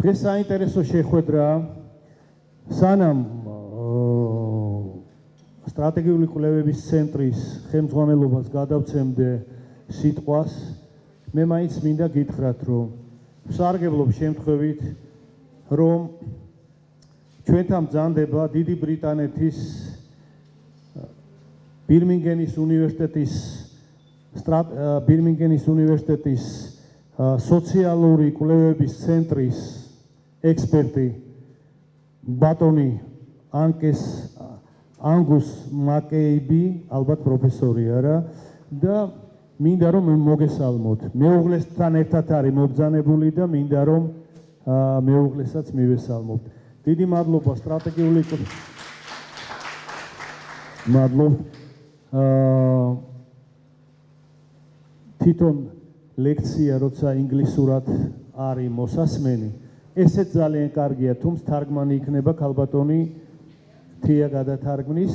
დღეს საინტერესო შეხვედრა სანამ სტრატეგიული კვლევების ცენტრის ხელმძღვანელობას გადავცემდე სიტყვას მე მაინც მინდა გითხრათ რომ ვსარგებლობ შემთხვევით რომ ჩვენთან ბრძანდება დიდი ბრიტანეთის ბირმინგემის უნივერსიტეტის სოციალური კვლევების ცენტრის ექსპერტი ბატონი ანგუს მაკკეიბი, ალბათ პროფესორი არა და მინდა რომ მოგესალმოთ. მეუღლესთან ერთად არის მობრძანებული და მინდა რომ მეუღლესაც მივესალმოთ. დიდი მადლობა სტრატეგიული მადლობა თვითონ ლექცია როცა ინგლისურად არის მოსასმენი ესეც ძალიან კარგია თუმცა თარგმანი იქნება ქალბატონი თია გადათარგმნის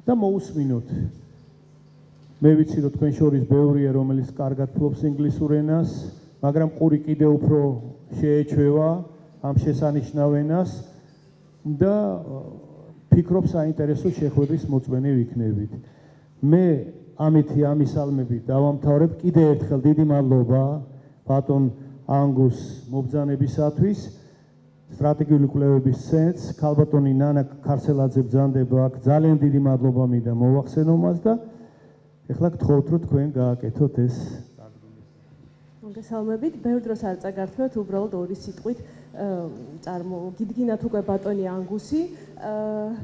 და მოусმინოთ მე ვიცი რომ თქვენ შორის ბევრია რომელიც კარგად ფლობს ინგლისურ ენას მაგრამ ყური კიდევ უფრო შეეჩვევა ამ შესანიშნავ ენას და ფიქრობ საინტერესო შეხვედრის მოწმენი ვიქნებით მე ამითი ამისალმებით დავამთავრებ კიდევ ერთხელ დიდი მადლობა ბატონ ანგუს მობრძანებისათვის სტრატეგიული კვლევების ცენტრს ქალბატონი ნანა ქარსელაძე ბრძანდება აქ ძალიან დიდი მადლობა მინდა მოვახსენო მას და ეხლა გთხოვთ რომ თქვენ გააკეთოთ ეს მოგესალმებით ბევრ დროს არ წაგართმევთ უბრალოდ ორი სიტყვით გიდგინათ უკვე ბატონი ანგუსი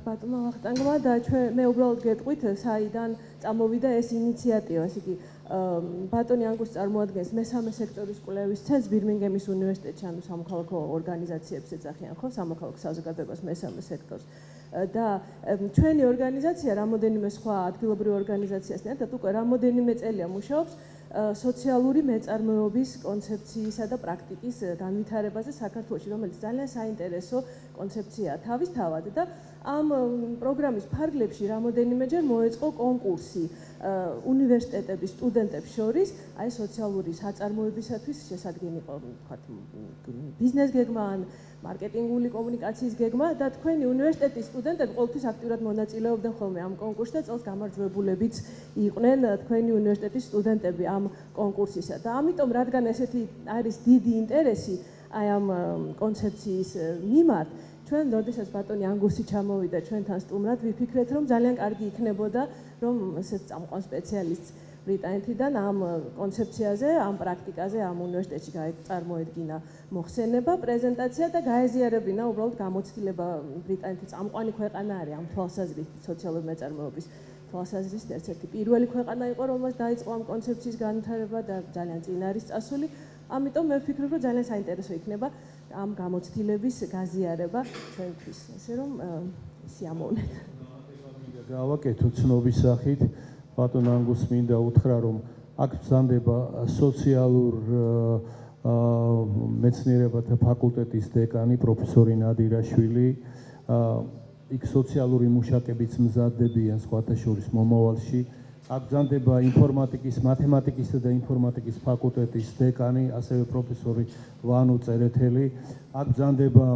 ბატონმა ვახტანგმა და მე უბრალოდ გეტყვით საიდან წამოვიდა ეს ინიციატივა ესე იგი ბატონი ანგუსი წარმოადგენს მესამე სექტორის კვლევის ცენტრს ბირმინგემის უნივერსიტეტში ანუ სამოქალაქო ორგანიზაციებს ეძახიან ხო სამოქალაქო საზოგადოებას მესამე სექტორს და ჩვენი ორგანიზაცია რამოდენიმე სხვა ადგილობრივ ორგანიზაციასთან ერთად უკვე რამოდენიმე წელია მუშაობს სოციალური მეწარმეობის კონცეფციისა და პრაქტიკის განვითარებაზე საქართველოში, რომელიც ძალიან საინტერესო კონცეფციაა თავისთავად და ამ პროგრამის ფარგლებში რამოდენიმეჯერ მოეწყო კონკურსი უნივერსიტეტების სტუდენტებს შორის, აი სოციალური საწარმოებისათვის შესაძლებელი იყო, ვთქვათ, ბიზნეს გეგმა ან მარკეტინგული კომუნიკაციის გეგმა და თქვენი უნივერსიტეტის სტუდენტები ყოველთვის აქტიურად მონაწილეობდნენ ხოლმე ამ კონკურსში და წელს გამარჯვებულებიც იყვნენ თქვენი უნივერსიტეტის სტუდენტები ამ კონკურსისა და ამიტომ რადგან ესეთი არის დიდი ინტერესი აი ამ კონცეფციის მიმართ ჩვენ როდესაც ბატონი ანგუსი ჩამოვიდა ჩვენთან სტუმრად ვიფიქრეთ რომ ძალიან კარგი იქნებოდა რომ ესეთ წამყვან სპეციალისტს ბრიტანეთიდან ამ კონცეფციაზე, ამ პრაქტიკაზე ამ უნივერსიტეტში წარმოედგინა მოხსენება, პრეზენტაცია და გაეზიარებინა უბრალოდ გამოცდილება ბრიტანეთი წამყვანი ქვეყანა არის ამ თვალსაზრისით სოციალური მეწარმეობის თვალსაზრისით ერთ-ერთი პირველი ქვეყანა იყო რომელსაც დაიწყო ამ კონცეფციის განვითარება და ძალიან წინ არის წასული. ამიტომ მე ვფიქრობ რომ ძალიან საინტერესო იქნება ამ გამოცდილების გაზიარება ჩვენთვის. ესე რომ სიამოვნებით. გავაკეთო ცნობის სახით ბატონ ანგუს მინდა უთხრა რომ აქ ბრძანდება სოციალურ მეცნიერებათა ფაკულტეტის დეკანი პროფესორი ნადირაშვილი იქ სოციალური მუშაკებიც მზადდებიან სხვათა შორის მომავალში აქ ბრძანდება ინფორმატიკის მათემატიკისა და ინფორმატიკის ფაკულტეტის დეკანი ასევე პროფესორი ვანო წერეთელი აქ ბრძანდება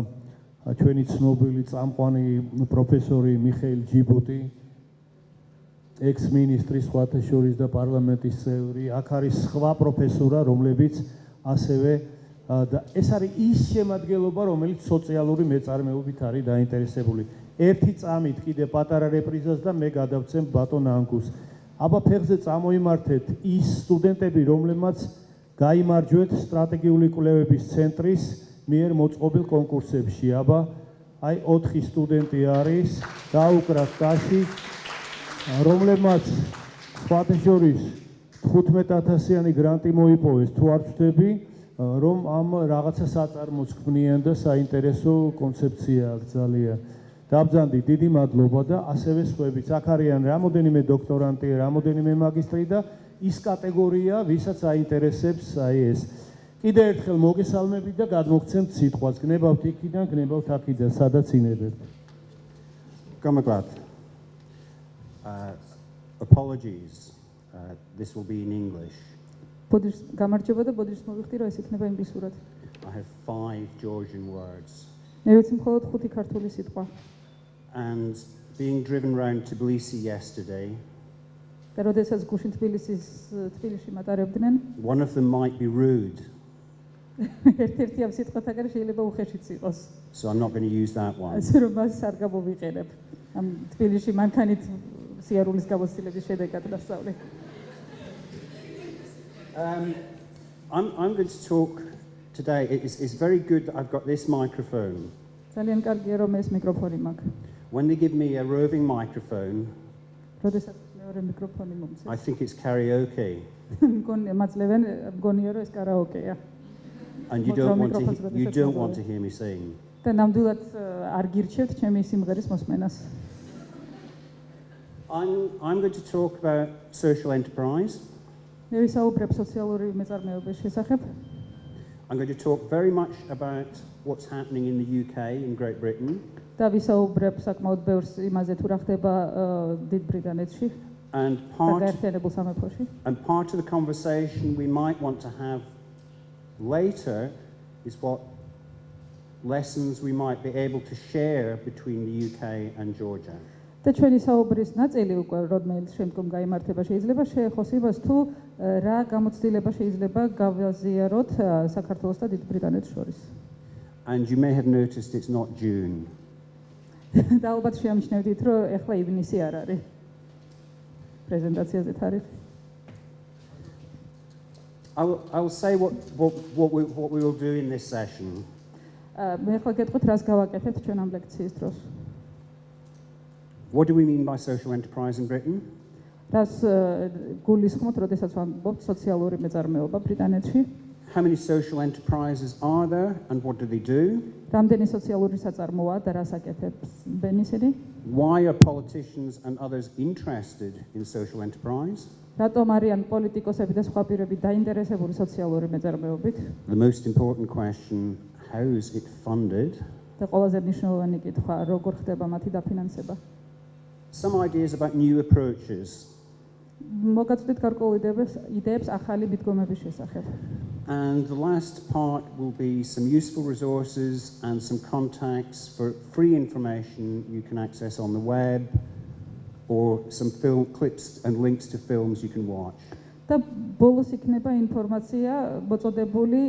ჩვენი ცნობილი წამყვანი პროფესორი მიხეილ ჯიბუტი ექს-მინისტრი სხვათა შორის და პარლამენტის წევრი, აქ არის სხვა პროფესორა, რომლებიც ასევე და ეს არის ის შემადგენლობა, რომელიც სოციალური მეწარმეობით არის დაინტერესებული. ერთი წამით კიდე პატარა რეპრიზას და მე გადავცემ ბატონ ანგუს. აბა ფეხზე წამოიმართეთ ის სტუდენტები, რომლებმაც გაიმარჯვეთ სტრატეგიული კვლევების ცენტრის მიერ მოწყობილ კონკურსებში. აბა აი 4 სტუდენტი არის, დაუკრათ ტაში რომლებმაც სხვათა შორის 15,000-იანი გრანტი მოიპოვეს თუ არ ვწდები, რომ ამ რაღაცა საწარმოს ქმნიან და საინტერესო კონცეფცია აქვს ძალიან. დაბრძანდი, დიდი მადლობა და ასევე სხვაებიც. აქ არიან რამოდენიმე დოქტორანტი, რამოდენიმე მაგისტრი და ის კატეგორია, ვისაც აინტერესებს აი ეს. კიდევ ერთხელ მოგესალმებით და გადმოგცემთ სიტყვას. გნებავთ იქიდან, გნებავთ აქიდან, სადაც ინებებთ. Გამაგრად. Apologies. This will be in English. ბოდიშს გამარჯობა და ბოდიშს მოვიხდი რომ ეს იქნება ინგლისურად. I have 5 Georgian words. მე ვიცი მხოლოდ 5 ქართული სიტყვა. And being driven around Tbilisi yesterday, და როდესაც გუშინ თბილისში მატარებდნენ, one of them might be rude. ერთ-ერთი ამ სიტყვათაგან შეიძლება უხეშიც იყოს. So I'm not going to use that one. ასე რომ მას არ გამოვიყენებ. ამ თბილისში მანქანით სიარულის გამოცდილების შედეგად დასწავლე. I'm going to talk today. It's very good that I've got this microphone. ძალიან კარგია რომ ეს მიკროფონი მაქვს. When they give me a roving microphone, როდესაც მეორე მიკროფონი მომწევს. I think it's karaoke. მაძლევენ მგონია რომ ეს კარაოკეა. And you don't want to hear me sing. და ნამდვილად არ გირჩევთ ჩემი სიმღერის მოსმენას. I'm going to talk about social enterprise. მე ვისაუბრებ სოციალური მეწარმეობის შესახებ. I'm going to talk very much about what's happening in the UK, in Great Britain. და ვისაუბრებ საკმაოდ ბევრს იმაზე თუ რა ხდება დიდ ბრიტანეთში. And გაერთიანებულ სამეფოში. And part of the conversation we might want to have later is what lessons we might be able to share between the UK and Georgia. და ჩვენი საუბრის ნაწილი უკვე როდმეილ შემდგომ გაიმართება შეიძლება შეეხოს იმას თუ რა გამოცდილება შეიძლება გავაზიაროთ საქართველოს და დიდ ბრიტანეთს შორის. And you may have noticed it's not June. და ალბათ შეამჩნევდით რომ ეხლა ივნისი არ არის. პრეზენტაციაზე თარიღი. I will say what we will do in this session. მე ახლა გეტყვით რას გავაკეთებთ ჩვენ ამ ლექციის დროს. What do we mean by social enterprise in Britain? რას გულისხმობთ, როდესაც ვამბობთ სოციალური მეწარმეობა ბრიტანეთში? How many social enterprises are there and what do they do? რამდენი სოციალური საწარმოა და რას აკეთებენ ისინი? Why are politicians and others interested in social enterprise? რატომ არიან პოლიტიკოსები და სხვა პირები დაინტერესებული სოციალური მეწარმეობით? The most important question, how is it funded? და ყველაზე მნიშვნელოვანი კითხვა, როგორ ხდება მათი დაფინანსება? Some ideas about new approaches. მოგაწვდით გარკვეულ იდეებს ახალი მიდგომების შესახებ. And the last part will be some useful resources and some contacts for free information you can access on the web or some film clips and links to films you can watch. და ბოლოს იქნება ინფორმაცია მოწოდებული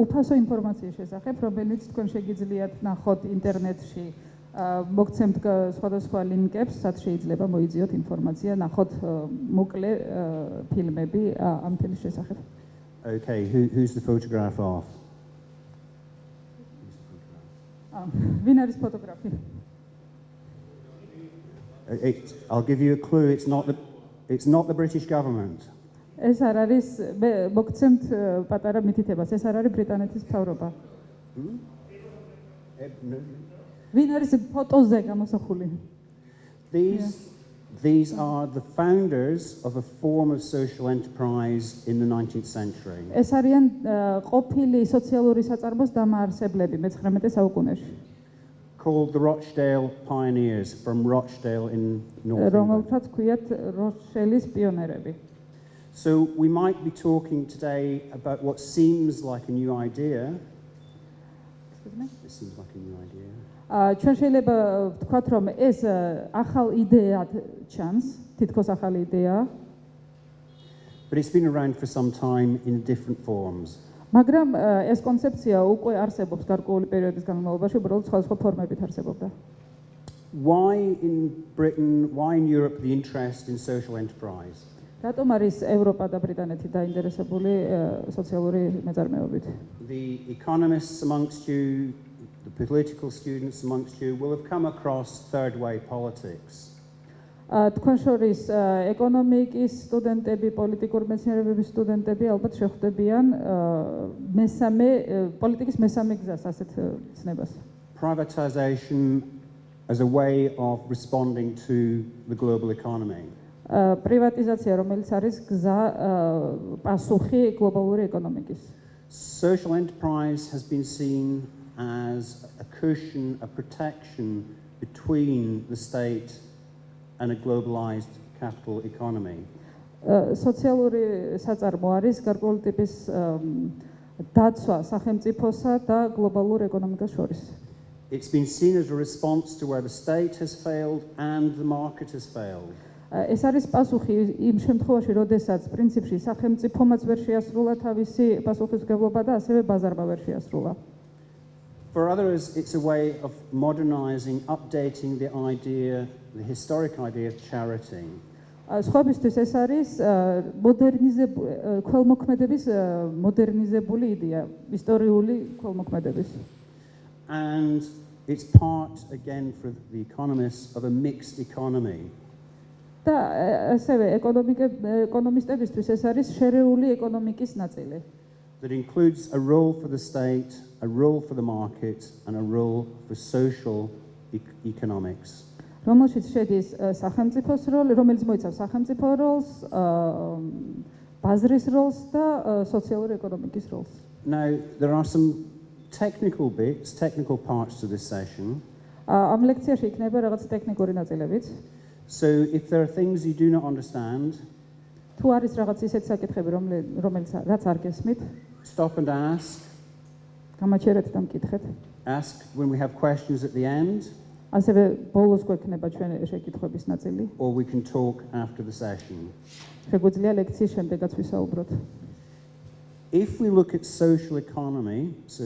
უფასო ინფორმაციის შესახებ, რომელიც თქვენ შეგიძლიათ ნახოთ ინტერნეტში. მოგცემთ სხვადასხვა ლინკებს, სადაც შეიძლება მოიძიოთ ინფორმაცია, ნახოთ მოკლე ფილმები ამ თემის შესახებ. Okay, who's the photograph of? ვინ არის ფოტოგრაფი? I'll give you a clue, it's not the British government. ეს არ არის მოგცემთ პატარა მითითებას, ეს არ არის ბრიტანეთის მთავრობა. ვინ არის ფოტოზე გამოსახული? These are the founders of a form of social enterprise in the 19th century. ეს არიან ყოფილი სოციალური საწარმოს დამაარსებლები მე-19 საუკუნეში. Called the Rochdale Pioneers from Rochdale in North England. რომელთაც ქვიათ როშელის პიონერები. So we might be talking today about what seems like a new idea. Excuse me? It seems like a new idea. ჩვენ შეიძლება ვთქვათ, რომ ეს ახალ იდეად ჩანს, თითქოს ახალი იდეაა. But it's been around for some time in different forms. მაგრამ ეს კონცეფცია უკვე არსებობს გარკვეული პერიოდის განმავლობაში, უბრალოდ სხვადასხვა ფორმებით არსებობდა. Why in Britain, why in Europe the interest in social enterprise? რატომ არის ევროპა და ბრიტანეთი დაინტერესებული სოციალური მეწარმეობით? The economists amongst you, the political students amongst you will have come across third way politics. თქვენ შორის ეკონომიკის სტუდენტები, პოლიტიკური მეცნიერებების სტუდენტები ალბათ შეხვდებიან პოლიტიკის მესამე გზას, ასეთ ცნებას. Privatization as a way of responding to the global economy. პრივატიზაცია, რომელიც არის გზა პასუხი გლობალური ეკონომიკის. Social enterprise has been seen as a cushion, a protection between the state and a globalized capital economy. სოციალური საწარმო არის გარკვეული ტიპის დაცვა სახელმწიფოსა და გლობალურ ეკონომიკას შორის. It's been seen as a response to where the state has failed and the market has failed. ეს არის პასუხი იმ შემთხვევაში, როდესაც პრინციპში სახელმწიფომაც ვერ შეასრულა თავისი პასუხისმგებლობა და ასევე ბაზარმა ვერ შეასრულა. For others, it's a way of modernizing, updating the idea, the historic idea of charity. სხვებისთვის ეს არის ქველმოქმედების მოდერნიზებული იდეა, ისტორიული ქველმოქმედების. And it's part, again, for the economists, of a mixed economy. და ასევე ეკონომისტებისთვის ეს არის შერეული ეკონომიკის ნაწილი. That includes a role for the state, a role for the market, and a role for social economics. რომელშიც შედის სახელმწიფოს როლი, რომელიც მოიცავს სახელმწიფო როლს, ბაზრის როლს და სოციალური ეკონომიკის როლს. Now, there are some technical bits, technical parts to this session. ამ ლექციაში იქნება რაღაც ტექნიკური ნაწილებიც. So, if there are things you do not understand, თუ არის რაღაც ისეთი საკითხები, რომელიც რაც არ გესმით, stop and ask. გამაჩერეთ და მკითხეთ. Ask when we have questions at the end. ასევე ბოლოს გვექნება ჩვენ შეკითხვების ნაწილი. Or we can talk after the session. შეგვიძლია ლექციის შემდეგაც ვისაუბროთ. If we look at social economy, so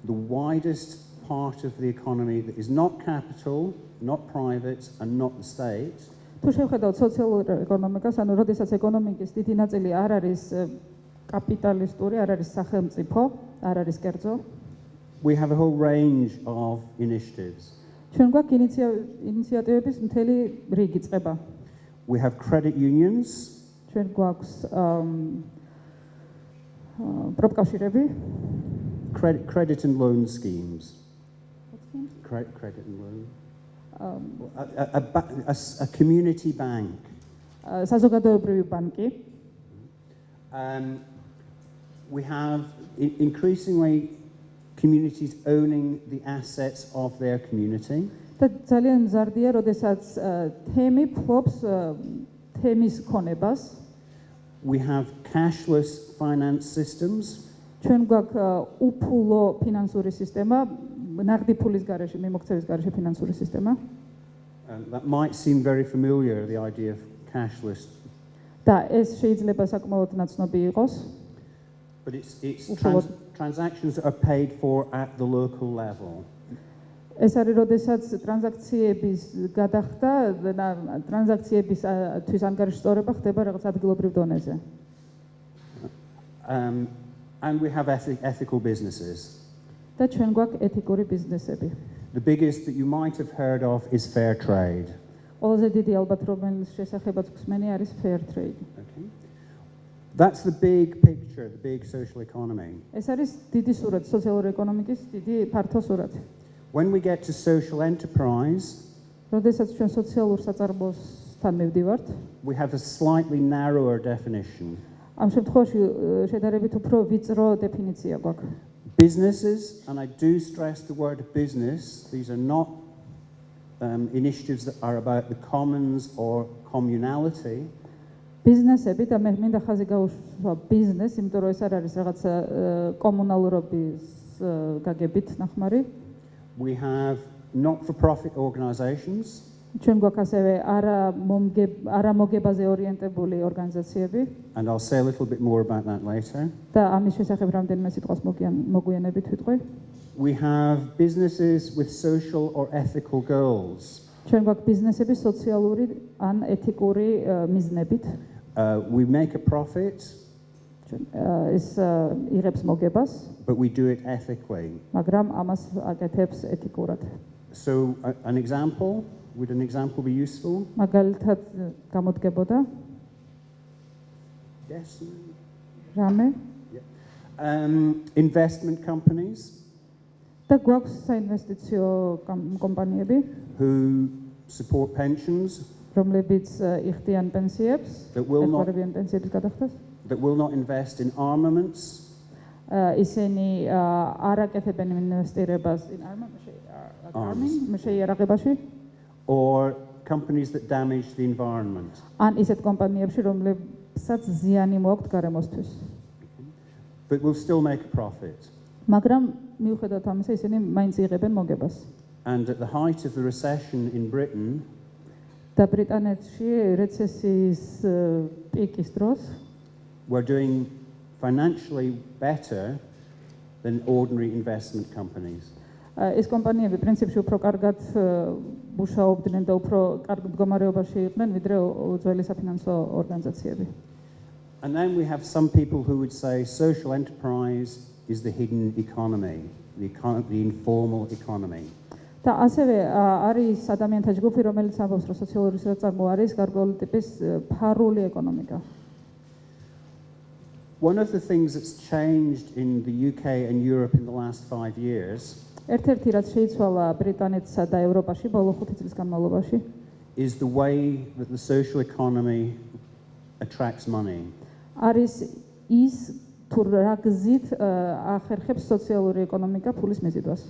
the widest part of the economy that is not capital, not private, and not the state, თუ შევხედავთ სოციალურ ეკონომიკას, ანუ როდესაც ეკონომიკის დიდი ნაწილი არ არის კაპიტალისტური, არ არის სახელმწიფო, არ არის კერძო, we have a whole range of initiatives. ჩვენ გვაქვს ინიციატივების მთელი რიგი წყება. We have credit unions. ჩვენ გვაქვს პროფკავშირები. Credit and loan schemes. Credit and loan. A community bank. საზოგადოებრივი ბანკი. We have increasingly communities owning the assets of their community. და ძალიან მზარდია, როდესაც თემი ფლობს თემის ქონებას. We have cashless finance systems. ჩვენ გვაქვს უფულო ფინანსური სისტემა, ნაღდი ფულის გარეშე, მიმოქცევის გარეშე ფინანსური სისტემა. That might seem very familiar, the idea of cashless. და ეს შეიძლება საკმაოდ ნაცნობი იყოს. But it's transactions that are paid for at the local level. ეს არის როდესაც ტრანზაქციების გადახდა, ტრანზაქციებისთვის ანგარიშწორება ხდება რაღაც ადგილობრივ დონეზე. And we have ethical businesses. და ჩვენ გვაქვს ეთიკური ბიზნესები. The biggest that you might have heard of is fair trade. ყველაზე დიდი ალბათ რომელიც შესახებაც გვსმენი არის fair trade. Okay. That's the big picture, the big social economy. ეს არის დიდი სურათი, სოციალური ეკონომიკის დიდი ფართო სურათი. When we get to social enterprise, როდესაც ჩვენ სოციალურ საწარმოსთან მივდივართ, we have a slightly narrower definition. ამ შემთხვევაში შედარებით უფრო ვიწრო დეფინიცია გვაქვს. Businesses, and I do stress the word business, these are not initiatives that are about the commons or communality. ბიზნესები და მე მინდა ხაზი გაუშვა ბიზნეს, იმიტომ რომ ეს არ არის რაღაც კომუნალურობის გაგებით ნახმარი. We have not-for-profit organizations. ჩვენ გვაქვს ასევე არამოგებაზე ორიენტებული ორგანიზაციები. And I'll say a little bit more about that later. და ამის შესახებ რამდენიმე სიტყვას მოგვიანებით ვიტყვი. We have businesses with social or ethical goals. ჩვენ გვაქვს ბიზნესები სოციალური ან ეთიკური მიზნებით. We make a profit. ეს იღებს მოგებას. But we do it ethically. მაგრამ ამას აკეთებს ეთიკურად. So an example, would an example be useful? მაგალითად გამოდგებოდა? Yes. რამე? Investment companies. და გვაქვს საინვესტიციო კომპანიები, who support pensions. რომლებიც იხდიან პენსიებს, ეხმარებიან პენსიების გადახდას. That will not invest in armaments. ისინი არ აკეთებენ ინვესტირებას შეიარაღებაში. Or companies that damage the environment. ან ისეთ კომპანიებში, საც ზიანი მოაქვთ გარემოსთვის. But we'll still make a profit. მაგრამ მიუხედავად ამისა, ისინი მაინც იღებენ მოგებას. And at the height of the recession in Britain, და ბრიტანეთში რეცესიის პიკის დროს we're doing financially better than ordinary investment companies. ეს კომპანიები პრინციპში უფრო კარგად მუშაობდნენ და უფრო კარგ მდგომარეობაში იყვნენ ვიდრე ძველი საფინანსო ორგანიზაციები. And then we have some people who would say social enterprise is the hidden economy, the informal economy. და ასევე არის ადამიანთა ჯგუფი, რომელიც ამბობს, რომ სოციალური საწარმო არის გარკვეული ტიპის ფარული ეკონომიკა. One of the things that's changed in the UK and Europe in the last 5 years ერთ-ერთი რაც შეიცვალა ბრიტანეთსა და ევროპაში ბოლო 5 წლის განმავლობაში is the way that the social economy attracts money. არის ის თუ რა გზით ახერხებს სოციალური ეკონომიკა ფულის მიზიდვას.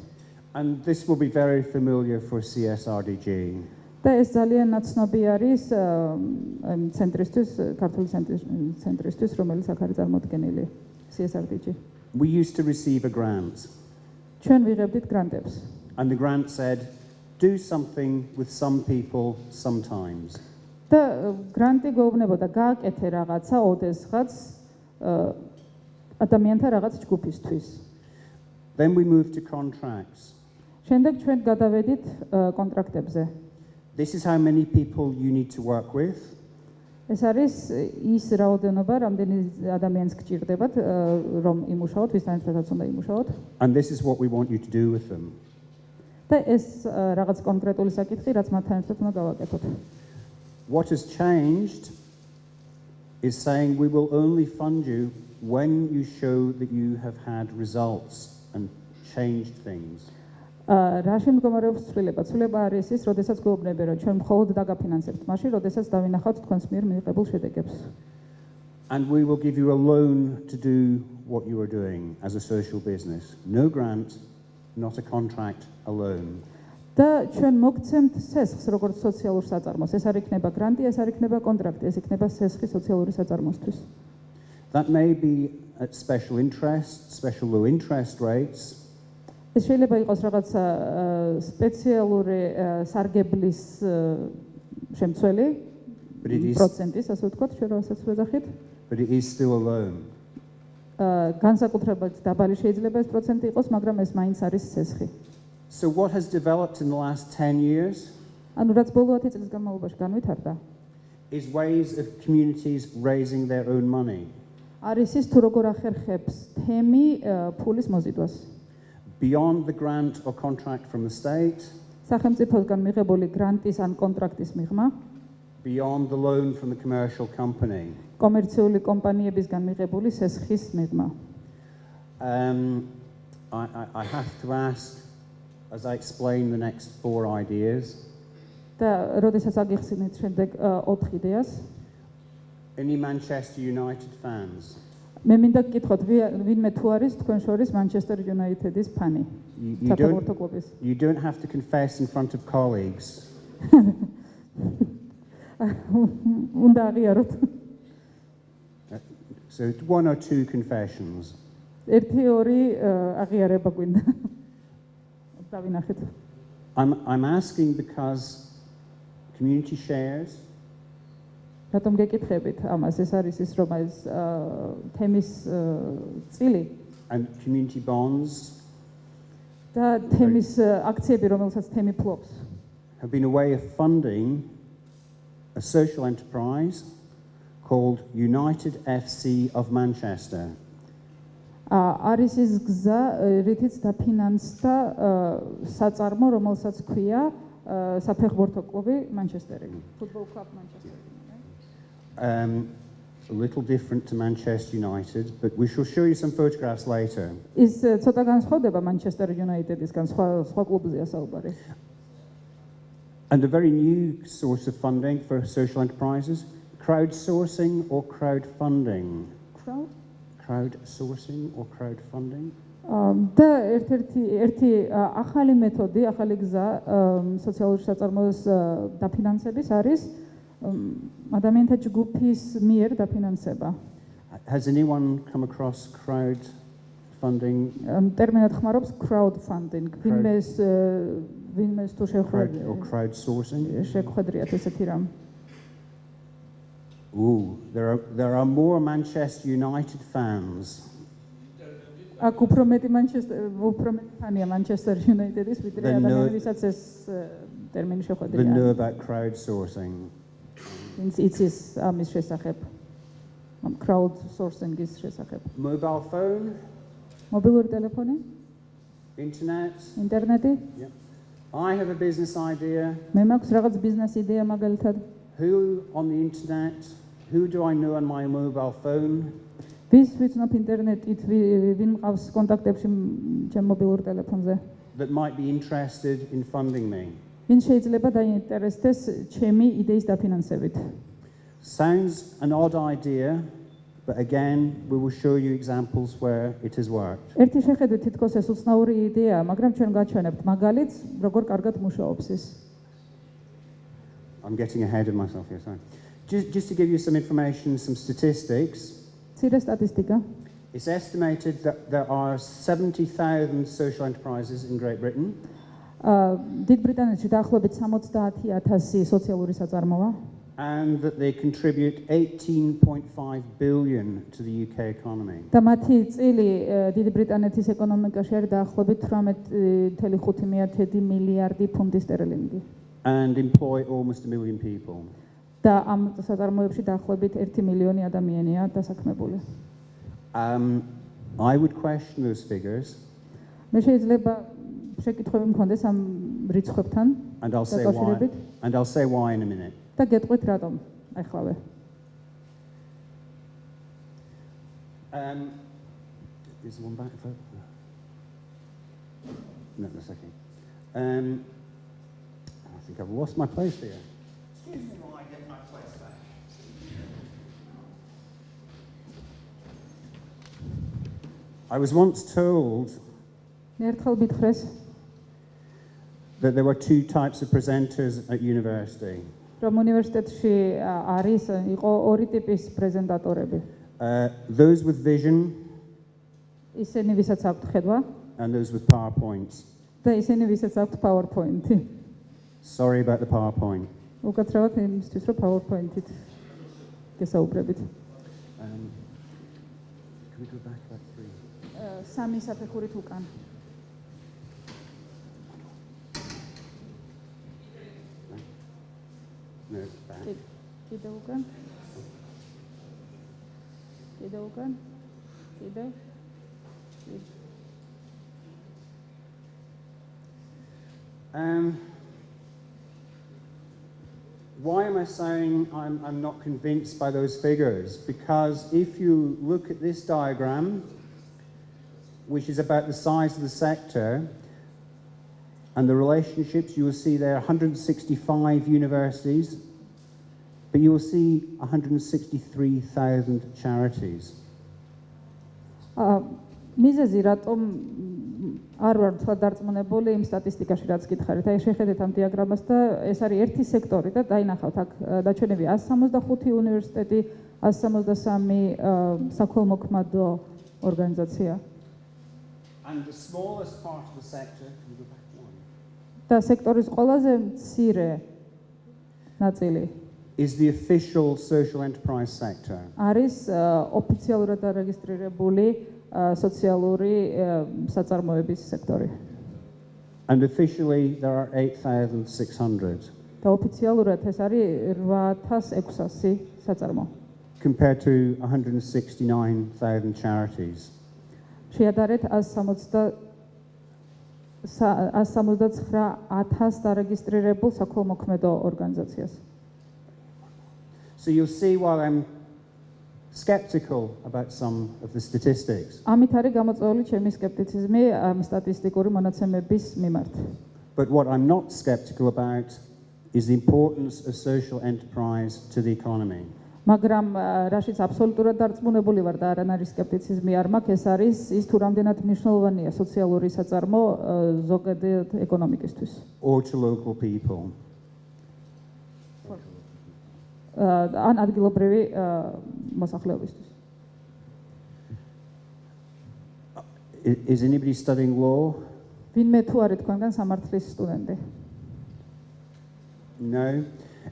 And this will be very familiar for CSRDG. და ეს ძალიან ნაცნობი არის ცენტრისთვის, ქართული ცენტრისთვის, რომელიც აქ არის წარმოდგენილი CSRDG. We used to receive a grant. ჩვენ ვიღებდით გრანტებს. And the grant said, do something with some people sometimes. და გრანტი გვეუბნებოდა გააკეთე რაღაცა ოდესღაც ადამიანთა რაღაც ჯგუფისთვის. Then we moved to contracts. შემდეგ ჩვენ გადავედით კონტრაქტებზე. This is how many people you need to work with. ეს არის ის რაოდენობა, რამდენი ადამიანს გჭირდებათ, რომ იმუშაოთ, ვისთანაც უნდა იმუშაოთ. And this is what we want you to do with them. და ეს რაღაც კონკრეტული საკითხი, რაც მათთან ერთად უნდა გავაკეთოთ. What has changed is saying we will only fund you when you show that you have had results and changed things. რაში მდგომარეობს ცვლილება? ცვლილება არის ის, როდესაც გვეუბნები, რომ ჩვენ მხოლოდ დაგაფინანსებთ მაშინ, როდესაც დავინახავთ თქვენს მიერ მიღებულ შედეგებს. And we will give you a loan to do what you are doing as a social business. No grant, not a contract, a loan. და ჩვენ მოგცემთ სესხს, როგორც სოციალურ საწარმოს. ეს არ იქნება გრანტი, ეს არ იქნება კონტრაქტი, ეს იქნება სესხი სოციალური საწარმოსთვის. That may be at special interest, special low interest rates. ეს შეიძლება იყოს რაღაც სპეციალური სარგებლის შემცველი პროცენტის, ასე ვთქვათ, ჩვენ რასაც ვეძახით. But it is still a loan. განსაკუთრებით დაბალი შეიძლება ეს პროცენტი იყოს, მაგრამ ეს მაინც არის სესხი. So what has developed in the last 10 years ანუ რაც ბოლო 10 წლის განმავლობაში განვითარდა, is ways of communities raising their own money. არის ის თუ როგორ ახერხებს თემი ფულის მოზიდვას. Beyond the grant or contract from the state, სახელმწიფოსგან მიღებული გრანტის ან კონტრაქტის მიღმა, beyond the loan from the commercial company. კომერციული კომპანიებისგან მიღებული სესხის მიღმა. I have to ask, as I explain the next 4 ideas, და როდესაც აგიხსენეთ შემდეგ 4 იდეას, any Manchester United fans? მე მინდა გკითხოთ, ვინმე თუ არის თქვენ შორის Manchester United-ის ფანი? საფეხბურთო კლუბის. You don't have to confess in front of colleagues. უნდა აღიაროთ. So 1 or 2 confessions. 1-2 აღიარება გვინდა. დავინახეთ. I'm asking because community shares, რატომ გეკითხებით ამას? ეს არის ის, რომ ეს თემის წილი and community bonds და თემის აქციები, რომელსაც თემი ფლობს, have been a way of funding a social enterprise called United FC of Manchester. არის ის გზა, რითიც დაფინანსდა საწარმო, რომელსაც ქვია საფეხბურთო კლუბი Manchester-ი, Football Club Manchester. A little different to Manchester United, but we shall show you some photographs later. ის ცოტა განსხვავდება Manchester United-ისგან, სხვა კლუბზეა საუბარი. And a very new source of funding for social enterprises, crowdsourcing or crowdfunding. Crowdsourcing or crowdfunding? და ერთი ახალი მეთოდი, ახალი გზა სოციალური საწარმოს დაფინანსების არის ადამიანთა ჯგუფის მიერ დაფინანსება. Has anyone come across crowdfunding? ტერმინად ხმარობს crowdfunding. ვინმეს თუ Or crowdsourcing? შეხვედრიათ ესეთი რამ. Ooh, there are more Manchester United fans. აქ უფრო მეტი ფანია Manchester United-ის ვიდრე ადამიანებისაც ეს ტერმინი They know შეხვედრია. about crowdsourcing. ვინც იცის ამის შესახებ. crowdsourcing-ის შესახებ. Mobile phone, მობილური ტელეფონი, internet. ინტერნეტი. Yeah. I have a business idea. მე მაქვს რაღაც ბიზნეს იდეა მაგალითად. Who on the internet? Who do I know on my mobile phone? ვის ვიცნობ ინტერნეტით, ვინ მყავს კონტაქტებში ჩემ მობილურ ტელეფონზე? That might be interested in funding me. ვინ შეიძლება დაინტერესდეს ჩემი იდეის დაფინანსებით? Sounds an odd idea, but again, we will show you examples where it has worked. ერთი შეხედვით თითქოს ეს უცნაური იდეაა, მაგრამ ჩვენ გაჩვენებთ მაგალითს, როგორ კარგად მუშაობს ის. I'm getting ahead of myself here, sorry. Just to give you some information, some statistics. მცირე სტატისტიკა. It's estimated that there are 70,000 social enterprises in Great Britain. დიდ ბრიტანეთში დაახლოებით 70,000 სოციალური საწარმოა. And that they contribute 18.5 billion to the UK economy. და მათი წილი დიდი ბრიტანეთის ეკონომიკაში არის დაახლოებით 18.5 მილიარდი ფუნტი სტერლინგი. And employ almost 1 million people. და ამ საწარმოებში დაახლოებით 1 მილიონი ადამიანია დასაქმებული. I would question those figures. მე შეიძლება შეკითხვები მქონდეს ამ რიცხვებთან And I'll say why in a minute. და გეტყვით რატომ ახლა. Is the one back? No, that's okay. I think I've lost my place here. Excuse me while I get my place back. I was once told that there were two types of presenters at university. რომ უნივერსიტეტში იყო ორი ტიპის პრეზენტატორები. Those with vision ისინი ვისაც აქვთ ხედვა and those with PowerPoints. და ისინი ვისაც აქვთ PowerPoint-ი. Sorry about the PowerPoint. უკაცრავად იმისთვის რომ PowerPoint-ით გესაუბრებით. Can we go back about 3? სამი საფეხურით უკან. No, back. კიდევ უკან. კიდევ უკან. კიდევ. Why am I saying I'm not convinced by those figures? Because if you look at this diagram, which is about the size of the sector and the relationships, you will see there are 165 universities, but you will see 163,000 charities. მიზეზი რატომ არ ვარ თქვა დარწმუნებული იმ სტატისტიკაში რაც გითხარით. აი შეხედეთ ამ დიაგრამას და ეს არის ერთი სექტორი და დაინახავთ აქ დაჩვენებია 165 უნივერსიტეტი, 163 საქველმოქმედო ორგანიზაცია. And the smallest part of the sector, can you go back one? და სექტორის ყველაზე მცირე ნაწილი is the official social enterprise sector. არის ოფიციალურად დარეგისტრირებული სოციალური საწარმოების სექტორი. And officially there are 8,600. და ოფიციალურად ეს არის 8,600 საწარმო. Compared to 169,000 charities. შეადარეთ 179,000 დარეგისტრირებულ საქველმოქმედო ორგანიზაციას. So you'll see why I'm skeptical about some of the statistics. ამით არის გამოწვეული ჩემი სკეპტიციზმი ამ სტატისტიკური მონაცემების მიმართ. But what I'm not skeptical about is the importance of social enterprise to the economy. მაგრამ რაშიც აბსოლუტურად დარწმუნებული ვარ და არანაირი სკეპტიციზმი არ მაქვს, ეს არის ის თუ რამდენად მნიშვნელოვანია სოციალური საწარმო ზოგადად ეკონომიკისთვის. Or to local people. ან ადგილობრივი მოსახლეობისთვის. Is anybody studying law? ვინმე თუ არის თქვენგან სამართლის სტუდენტი? No.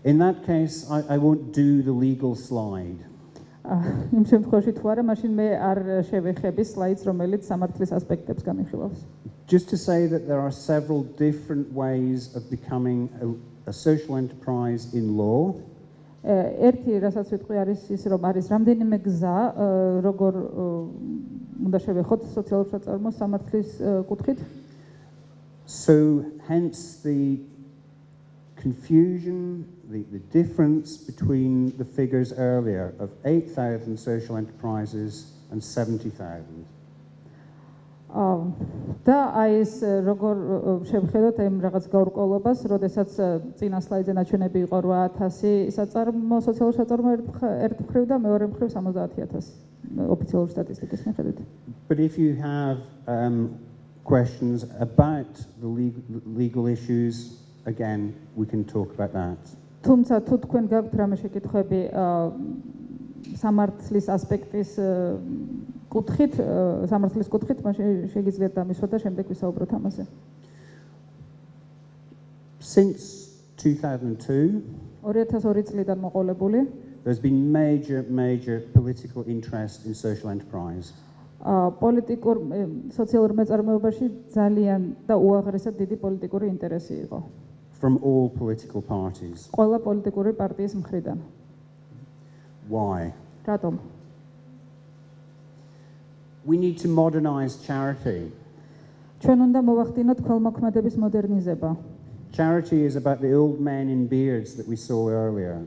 In that case, I won't do the legal slide. იმ შემთხვევაში თუ არა, მაშინ მე არ შევეხები სლაიდს, რომელიც სამართლის ასპექტებს განიხილავს. Just to say that there are several different ways of becoming a social enterprise in law. ერთი, რასაც ვიტყვი, არის ის, რომ არის რამდენიმე გზა, როგორ უნდა შევეხოთ სოციალურ საწარმოს სამართლის კუთხით. So hence the confusion, the difference between the figures earlier of 8,000 social enterprises and 70,000. და აი ეს როგორ შევხედოთ იმ რაღაც გაურკვევლობას, როდესაც წინა სლაიდზე ნაჩვენები იყო 8,000 საწარმო, სოციალურ საწარმო ერთ მხრივ და მეორე მხრივ 70,000 ოფიციალური სტატისტიკის მიხედვით. But if you have questions about the legal issues, again, we can talk about that. თუმცა თუ თქვენ გაქვთ რამე შეკითხვები სამართლის ასპექტის კუთხით, სამართლის კუთხით, მაშინ შეგიძლიათ დამისვათ და შემდეგ ვისაუბროთ ამაზე. Since 2002, 2002 წლიდან მოყოლებული there's been major political interest in social enterprise. პოლიტიკურ სოციალურ მეწარმეობაში ძალიან და უაღრესად დიდი პოლიტიკური ინტერესი იყო. From all political parties. ყველა პოლიტიკური პარტიის მხრიდან. Why? რატომ? We need to modernize charity. ჩვენ უნდა მოვახდინოთ ქველმოქმედების მოდერნიზება. Charity is about the old men in beards that we saw earlier.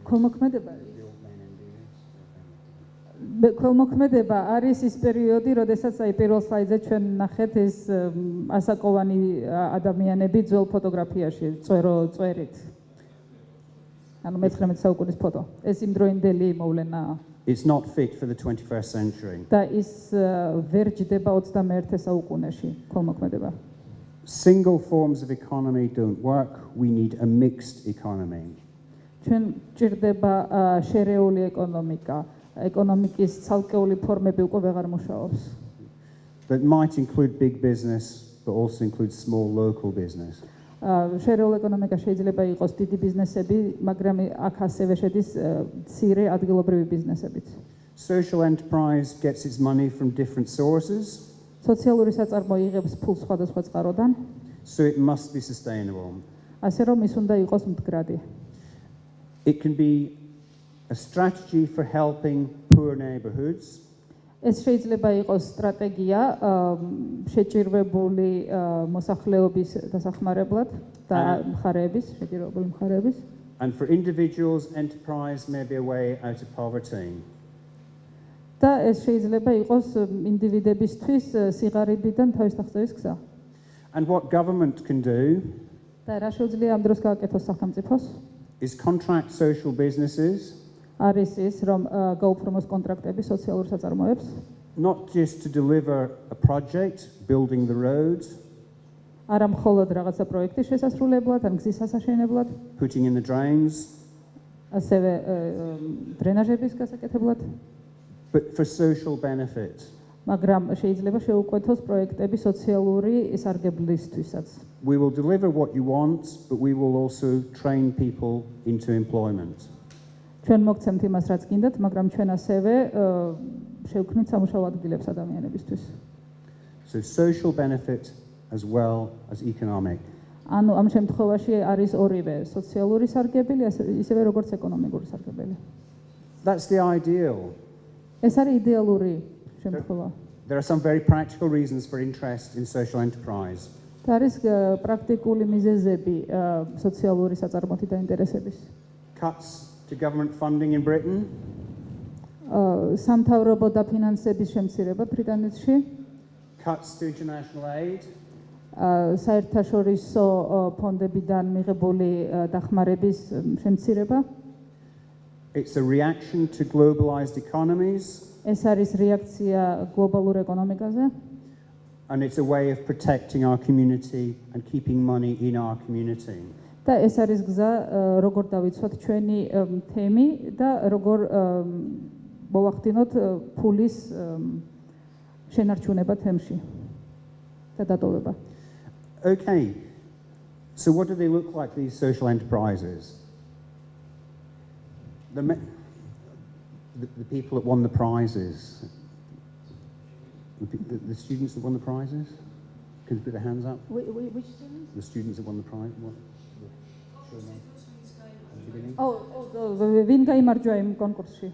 ქველმოქმედება ქველმოქმედება არის ის პერიოდი, როდესაც აი პირველ სლაიდზე ჩვენ ნახეთ ეს ასაკოვანი ადამიანები ძველ ფოტოგრაფიაში, წერით. ანუ მე-19 საუკუნის ფოტო. ეს იმდროინდელი მოვლენაა. It's not fit for the 21st century. და ის ვერ ჯდება 21 საუკუნეში ქველმოქმედება. Single forms of economy don't work. We need a mixed economy. ჩვენ ჭირდება შერეული ეკონომიკა. ეკონომიკის ცალკეული ფორმები უკვე ვეღარ მუშაობს. That might include big business, but also include small local business. შერეული ეკონომიკა შეიძლება იყოს დიდი ბიზნესები, მაგრამ აქ ასევე შედის მცირე ადგილობრივი ბიზნესებიც. Social enterprise gets its money from different sources. სოციალური საწარმო იღებს ფულს სხვადასხვა წყაროდან. So it must be sustainable. ასე რომ ის უნდა იყოს მდგრადი. It can be a strategy for helping poor neighborhoods. ეს შეიძლება იყოს სტრატეგია შეჭირვებული მოსახლეობის დასახმარებლად და მხარეების, შეჭირვებული მხარეების. And for individuals, enterprise may be a way out of poverty. და ეს შეიძლება იყოს ინდივიდებისთვის სიღარიბიდან თავის აღწევის გზა. And what government can do და რა შეუძლია ამ დროს გააკეთოს სახელმწიფოს? is contract social businesses. არის ის, რომ გაუფორმოს კონტრაქტები სოციალურ საწარმოებს. Not just to deliver a project, building the roads. არა მხოლოდ რაღაცა პროექტის შესასრულებლად, ან გზის ასაშენებლად, Putting in the drains, ასევე დრენაჟების გასაკეთებლად, but for social benefit. მაგრამ შეიძლება შეუკვეთოს პროექტები სოციალური სარგებლისთვისაც. We will deliver what you want, but we will also train people into employment. ჩვენ მოგცემთ იმას, რაც გინდათ, მაგრამ ჩვენ ასევე შევქმნით სამუშაო ადგილებს ადამიანებისთვის. So social benefit as well as economic. ანუ ამ შემთხვევაში არის ორივე, სოციალური სარგებელი, ისევე როგორც ეკონომიკური სარგებელი. That's the ideal. ეს არის იდეალური შემთხვევა. There are some very practical reasons for interest in social enterprise. და არის პრაქტიკული მიზეზები სოციალური საწარმოთი დაინტერესების. Cuts to government funding in Britain. სამთავრობო დაფინანსების შემცირება ბრიტანეთში. Cuts to international aid. საერთაშორისო ფონდებიდან მიღებული დახმარების შემცირება. It's a reaction to globalized economies. ეს არის რეაქცია გლობალურ ეკონომიკაზე. And it's a way of protecting our community and keeping money in our community. და ეს არის გზა როგორ დავიცვათ ჩვენი თემი და როგორ მოვახდინოთ ფულის შენარჩუნება თემში და დატოვება. Okay, so what do they look like, these social enterprises? The people that won the prizes, the students that won the prizes? Can you put their hands up? Which students? The students that won the prize. ვინ გაიმარჯვა იმ კონკურსში?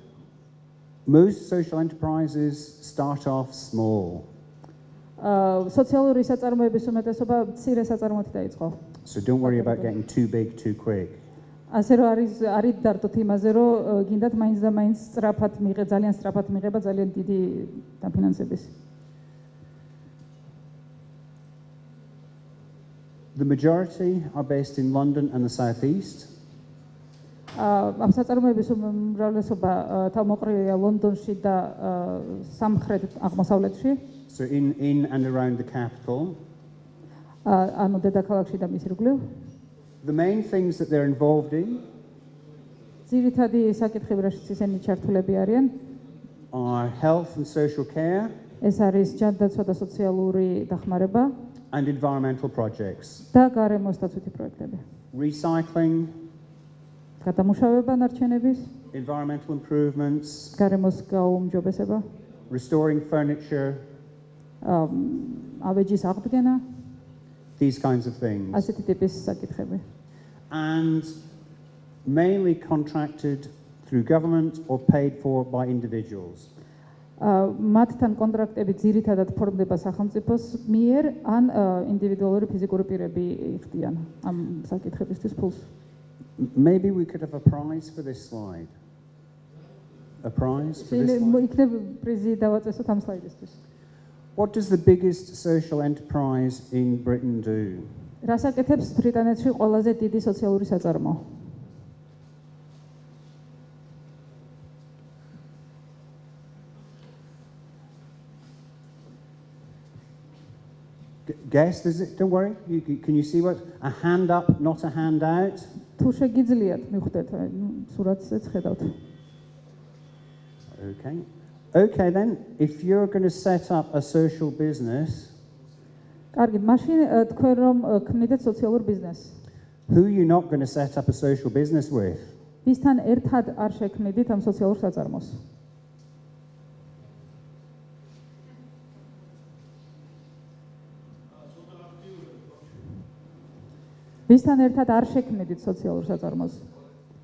Most social enterprises start off small. სოციალური საწარმოების უმეტესობა მცირე საწარმოებით დაიწყო. So don't worry about getting too big too quick. ასე რომ არის დარდოთ იმაზე, რომ გინდათ მაინც და მაინც ძალიან სწრაფად მიღება ძალიან დიდი დაფინანსების. The majority are based in London and the southeast. ამ საწარმოების უმრავლესობა თავმოყრილია ლონდონში და სამხრეთ აღმოსავლეთში. So in and around the capital. ანუ დედაქალაქში და მის ირგვლივ. The main things that they're involved in ძირითადი საკითხები, რაშიც ისინი ჩართულები არიან, are health and social care. ეს არის ჯანდაცვა და სოციალური დახმარება and environmental projects. და გარემოს დაცვითი პროექტები. Recycling, გადამუშავება ნარჩენების, environmental improvements, გარემოს გაუმჯობესება, restoring furniture, ავეჯის აღდგენა, these kinds of things. ასეთი ტიპის საკითხები. And mainly contracted through government or paid for by individuals. მათთან კონტრაქტები ძირითადად ფორმდება სახელმწიფოს მიერ ან ინდივიდუალური ფიზიკური პირები იხდიან ამ საკითხებისთვის ფულს. Maybe we could have a prize for this slide. A prize for this slide? იქნებ პრიზი დავაწესოთ ამ სლაიდისთვის. What does the biggest social enterprise in Britain do? რას აკეთებს ბრიტანეთში ყველაზე დიდი სოციალური საწარმო? Guess, don't worry. Can you see what? A hand up, not a hand out. თუ შეგიძლიათ მიხვდეთ, სურათზეც ხედავთ. Okay. Okay then, if you're going to set up a social business, კარგი, მაშინ თქვენ რომ ქმნიდეთ სოციალურ ბიზნესს. Who are you not going to set up a social business with? ვისთან ერთად არ შექმნიდით ამ სოციალურ საწარმოს? ვისთან ერთად არ შექმნიდით სოციალურ საწარმოს?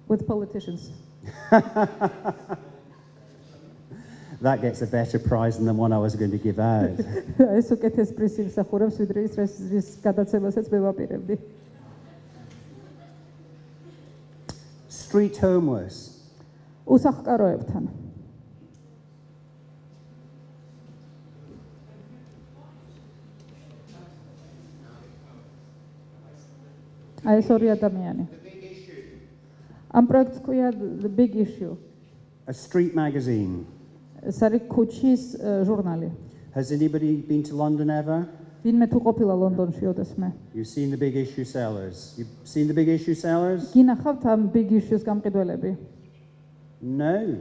With politicians. That gets a better prize than the one I was going to give out. ეს უკეთეს პრიზს იმსახურებს, ვიდრე ის გადაცემასაც მე ვაპირებდი. Street homeless. უსახლკაროებთან. აი ეს ორი ადამიანი. ამ პროექტს ქვია The Big Issue. A street magazine. ეს არის ქუჩის ჟურნალი. Has anybody been to London ever? ვინმე თუ ყოფილა ლონდონში ოდესმე? You've seen the Big Issue sellers. You've seen the Big Issue sellers? გინახავთ ამ Big Issues გამყიდველები? No.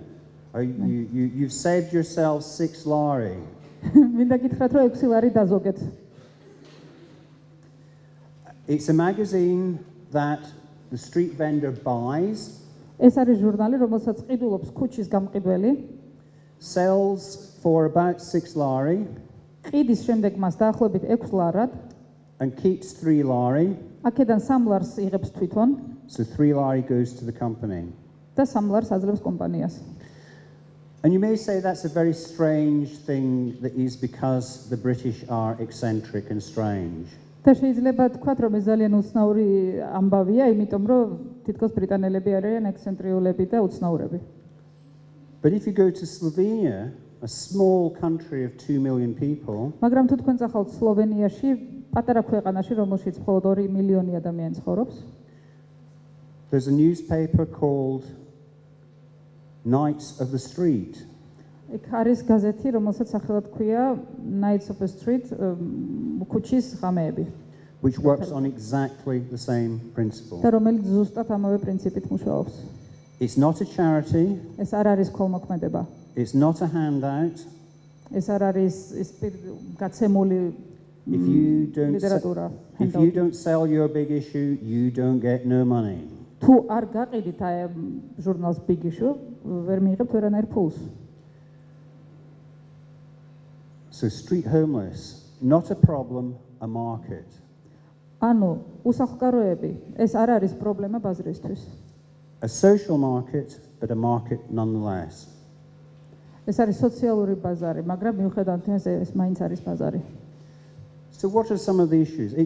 You've saved yourselves 6 lari. მინდა გითხრათ რომ 6 ლარი დაზოგეთ. It's a magazine that the street vendor buys. ეს არის ჟურნალი, რომელსაც ყიდულობს ქუჩის გამყიდველი. Sells for about 6 lari. ყიდის შემდეგ მას დაახლოებით 6 ლარად. And keeps 3 lari. აქედან 3 ლარს იღებს თვითონ. So 3 lari goes to the company. და 3 ლარს აძლევს კომპანიას. And you may say that's a very strange thing that is because the British are eccentric and strange. და შეიძლება თქვათ რომ ეს ძალიან უცნაური ამბავია, იმიტომ რომ თითქოს ბრიტანელები არიან ექსცენტრიულები და უცნაურები. But if you go to Slovenia, a small country of 2 million people, მაგრამ თუ თქვენ წახალთ სლოვენიაში, პატარა ქვეყანაში, რომელშიც მხოლოდ 2 მილიონი ადამიანი ცხოვრობს, there's a newspaper called Knights of the Street. იქ არის გაზეთი, რომელსაც სახელად ქვია Knights of the Street, ქუჩის ღამეები. which works on exactly the same principle. და რომელიც ზუსტად ამავე პრინციპით მუშაობს. It's not a charity. ეს არ არის ქოლმოქმედება. It's not a handout. ეს არ არის ის გაცემული ლიტერატურა. If you don't sell your big issue, you don't get no money. თუ არ გაყიდით აი ჟურნალს Big Issue, ვერ მიიღებთ ვერანაირ ფულს. So street homeless, not a problem, a market. ანუ უსახლკაროები, ეს არ არის პრობლემა ბაზრისთვის. A social market, but a market nonetheless. ეს არის სოციალური ბაზარი, მაგრამ მიუხედავად იმისა, ეს მაინც არის ბაზარი. So what are some of the issues?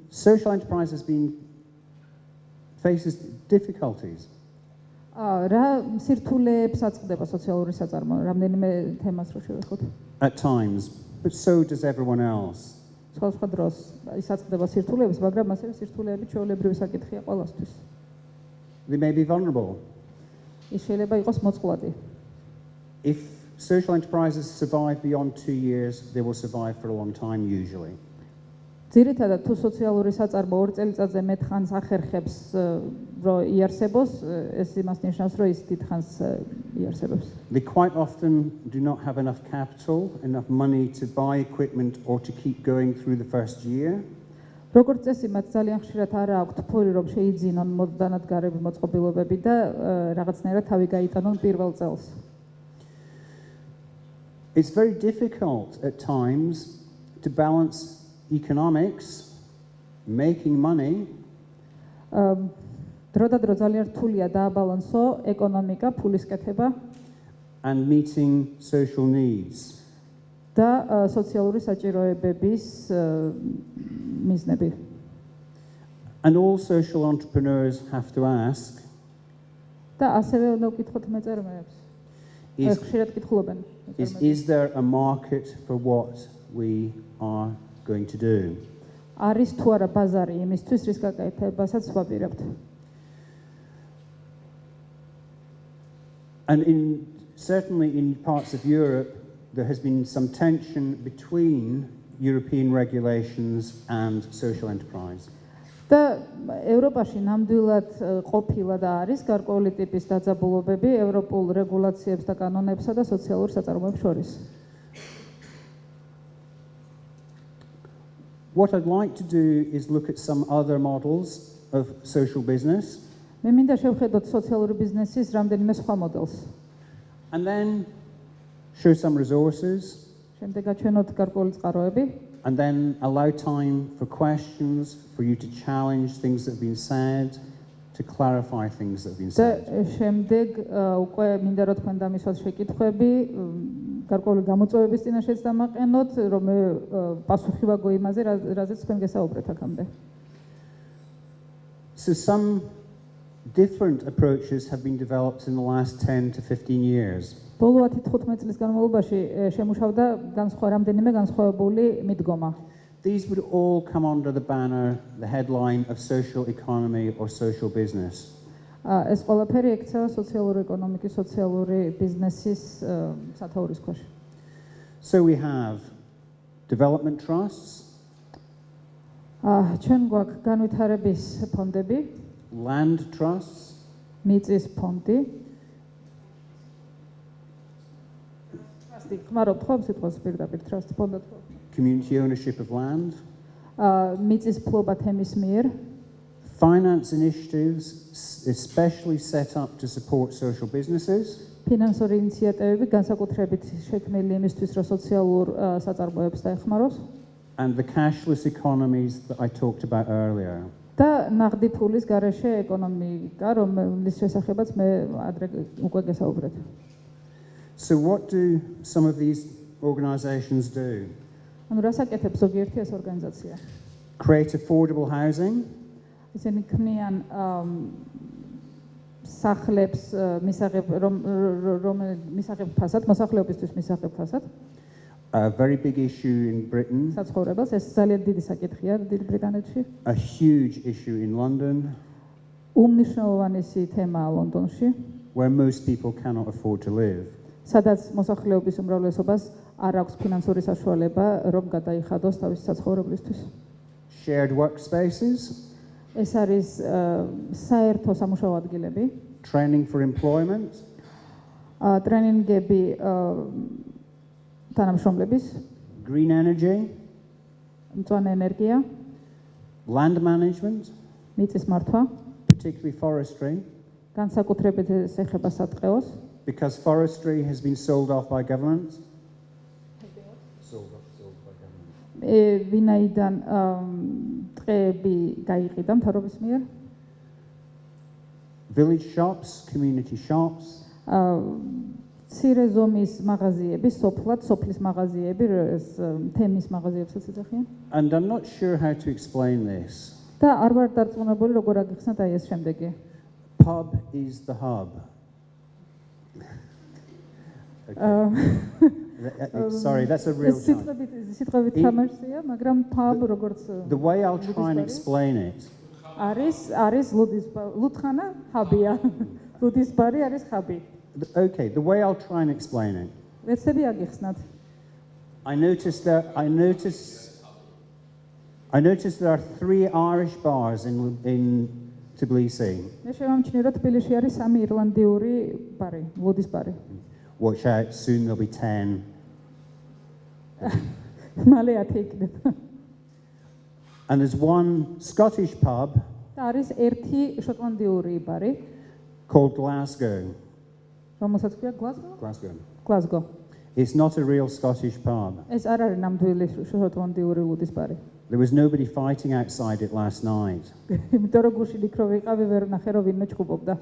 Social enterprise faces difficulties. რა სირთულეებს აწყდება სოციალური საწარმო, რამდენიმე თემას რო შევეხოთ. At times, but so does everyone else. სხვა დროს ის აწყდება სირთულეებს, მაგრამ ასევე სირთულეები ჩვეულებრივი საკითხია ყველასთვის. They may be vulnerable. ის შეიძლება იყოს მოწყვლადი. If social enterprises survive beyond 2 years, they will survive for a long time usually. ძირითადად თუ სოციალური საწარმო 2 წელიწადზე მეტ ხანს ახერხებს რომ იარსებოს, ეს იმას ნიშნავს, რომ ის დიდ ხანს იარსებებს. They quite often do not have enough capital, enough money to buy equipment or to keep going through the first year. როგორც წესი, მათ ძალიან ხშირად არ აქვთ ფული, რომ შეიძინონ დანადგარები მოწყობილობები და რაღაცნაირად თავი გაიტანონ პირველ წელს. It's very difficult at times to balance economics, making money, დრო და დრო ძალიან რთულია დააბალანსო ეკონომიკა, ფულის კეთება and meeting social needs. და სოციალური საჭიროებების მიზნები. And all social entrepreneurs have to ask, და ასევე უნდა ვკითხოთ მეწარმეებს. ხშირად კითხულობენ. is there a market for what we are going to do? არის თუ არა ბაზარი იმისთვის, რის გაკეთებასაც ვაპირებთ. And certainly in parts of Europe, there has been some tension between European regulations and social enterprise. და ევროპაში ნამდვილად ყოფილა და არის გარკვეული ტიპის დაძაბულობები ევროპულ რეგულაციებს და კანონებსა და სოციალურ საწარმოებს შორის. What I'd like to do is look at some other models of social business. მე მინდა შევხედოთ სოციალური ბიზნესის რამდენიმე სხვა მოდელს. And then show some resources. შემდეგ აჩვენოთ გარკვეული წყაროები. And then allow time for questions, for you to challenge things that have been said, to clarify things that have been said. და შემდეგ უკვე მინდა რომ თქვენ დამისვათ შეკითხვები, გარკვეული გამოწვევების წინაშეც დამაყენოთ, რომ მე პასუხი ვაგო იმაზე, რაზეც თქვენ გესაუბრეთ აქამდე. So some different approaches have been developed in the last 10 to 15 years. ბოლო 10-15 წლის განმავლობაში შემუშავდა რამდენიმე განსხვავებული მიდგომა. These would all come under the banner, the headline of social economy or social business. ეს ყველაფერი ექცევა სოციალური ეკონომიკის, სოციალური ბიზნესის სათაურის ქვეშ. So we have development trusts, ჩვენ გვაქვს განვითარების ფონდები, land trusts, მიწის ფონდი. ხმარობთ ხო სიტყვას პირდაპირ trust ფონდად ხო? community ownership of land, მიწის ფლობა თემის მიერ. finance initiatives especially set up to support social businesses, ფინანსური ინიციატივები განსაკუთრებით შექმნილი იმისთვის, რომ სოციალურ საწარმოებს დაეხმაროს. and the cashless economies that I talked about earlier. და ნაღდი ფულის გარეშე ეკონომიკა, რომლის შესახებაც მე ადრე უკვე გესაუბრეთ. So what do some of these organizations do? ანუ რას აკეთებს ზოგიერთი ეს ორგანიზაცია? Create affordable housing, ისინი ქმნიან სახლებს მისაღებ ფასად, მოსახლეობისთვის მისაღებ ფასად. a very big issue in Britain, საცხოვრებელს, ეს ძალიან დიდი საკითხია დიდ ბრიტანეთში. a huge issue in London, უმნიშვნელოვანესი თემაა ლონდონში, where most people cannot afford to live. სადაც მოსახლეობის უმრავლესობას არ აქვს ფინანსური საშუალება, რომ გადაიხადოს თავისი საცხოვრებლისთვის. shared workspaces, ეს არის საერთო სამუშაო ადგილები, training for employment, ტრენინგები თანამშრომლების, green energy, მწვანე ენერგია, land management, მიწის მართვა, particularly forestry, განსაკუთრებით ეს ეხება სატყეოს, because forestry has been sold off by governments. Sold by government. ვინაიდან ტყეები გაიყიდა მთავრობის მიერ, Village shops, community shops, მცირე ზომის მაღაზიები, სოფლის მაღაზიები, თემის მაღაზიებსაც ეძახიან. and I'm not sure how to explain this. და არ ვარ დარწმუნებული როგორ აგიხსნათ აი ეს შემდეგი. Pub is the hub. Okay. Sorry, that's a real challenge. სიტყვებით თამაშია, მაგრამ pub როგორც The way I'll try and explain it. არის ლუდხანა, ჰაბია. ლუდის ბარი არის ჰაბი. Okay, the way I'll try and explain it. ვეცდები აგიხსნათ. I noticed there are 3 Irish bars in Tbilisi. მე შევამჩნიე, რომ თბილისში არის 3 ირლანდიური ბარი, ლუდის ბარი. Watch out, soon there'll be 10. მალე 10 იქნება. And there's one Scottish pub და არის ერთი შოტლანდიური ბარი, called Glasgow. რომელსაც ქვია Glasgow. It's not a real Scottish pub. ეს არ არის ნამდვილი შოტლანდიური ლუდის ბარი. There was nobody fighting outside it last night. იმიტომ რომ გუშინ იქ რო ვიყავი, ვერ ნახე რომ ვინმე ჭუბობდა.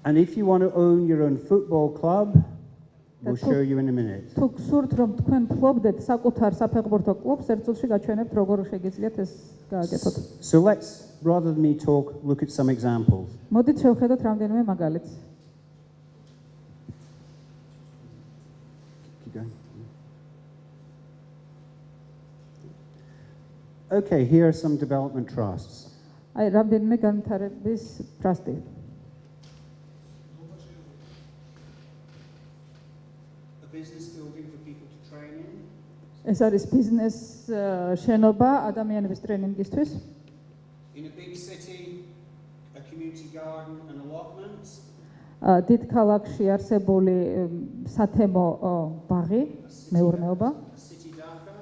And if you want to own your own football club, we'll show you in a minute. თუ გსურთ რომ თქვენ ფლობდეთ საკუთარ საფეხბურთო კლუბს, ერთ წუთში გაჩვენებთ როგორ შეგიძლიათ ეს გააკეთოთ. So let's, rather than me talk, look at some examples. მოდით შევხედოთ რამდენიმე მაგალითს. Keep going. Okay, here are some development trusts. აი რამდენიმე განვითარების ტრასტი. Business building for people to train in. ეს არის ბიზნეს შენობა ადამიანების ტრენინგისთვის. In a big city, a community garden and allotments. დიდ ქალაქში არსებული სათემო ბაღი, მეურნეობა. City Dhaka.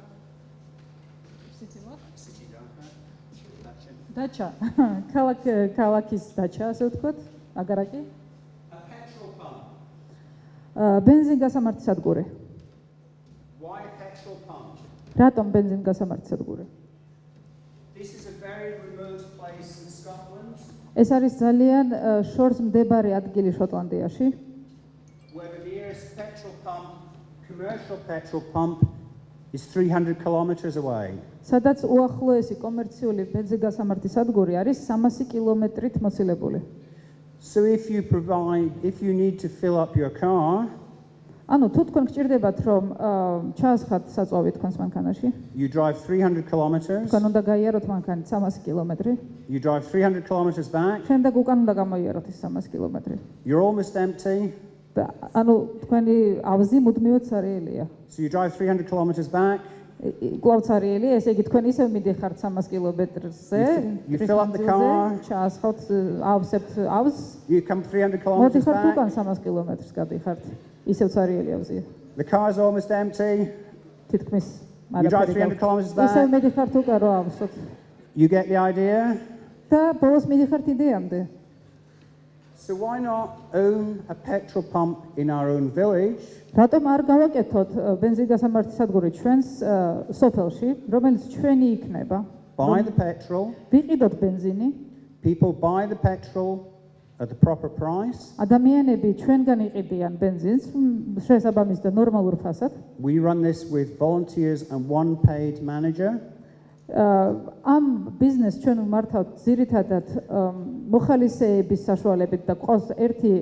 City what? City Dhaka. Dacha. ქალაქის dacha, ასე ვთქვათ, აგარაკი. A petrol pump. ბენზინგასამართი. Why a petrol pump? რატომ ბენზინგასამართი? This is a very remote place in Scotland. ეს არის ძალიან შორს მდებარე ადგილი შოტლანდიაში. Where the nearest petrol pump, commercial petrol pump, is 300 kilometers away. სადაც უახლოესი კომერციული ბენზინგასამართი სადგური არის 300 კილომეტრით მოცილებული. So if you need to fill up your car, ანუ თუ თქვენ გჭირდებათ რომ ჩაასხათ საწვავი თქვენს მანქანაში, you drive 300 kilometers. თქვენ უნდა გაიაროთ მანქანი 300 კილომეტრი. You drive 300 kilometers back. შემდეგ უკან უნდა გამოიაროთ ის 300 კილომეტრი. You're almost empty. ანუ თქვენი ავზი მუდმივად სარიელია. So you drive 300 kilometers back. კლავ სარიელი, ესე იგი თქვენ ისევ მიდიხართ 300 კილომეტრზე. You fill up the car. ჩაასხავთ ავზს. You come 300 kilometers მოდიხართ back. უკან 300 კილომეტრს გადიხართ. ისევ სარიელი ავზია. The car's almost empty. თითქმის You drive 300 kilometers back. ისევ მიდიხართ უკან რო ავსოთ. You get the idea? და ბოლოს მიდიხართ იდეამდე. So why not own a petrol pump in our own village? რატომ არ გავაკეთოთ ბენზინგასამართი სადგური ჩვენს სოფელში, რომელიც ჩვენი იქნება? Buy the petrol. ვიყიდოთ ბენზინი. People buy the petrol at the proper price. ადამიანები ჩვენგან იყიდიან ბენზინს შესაბამის და ნორმალურ ფასად. We run this with volunteers and one paid manager. ამ ბიზნესს ჩვენ ვმართავთ ძირითადად მოხალისეების საშუალებით და ყავს ერთი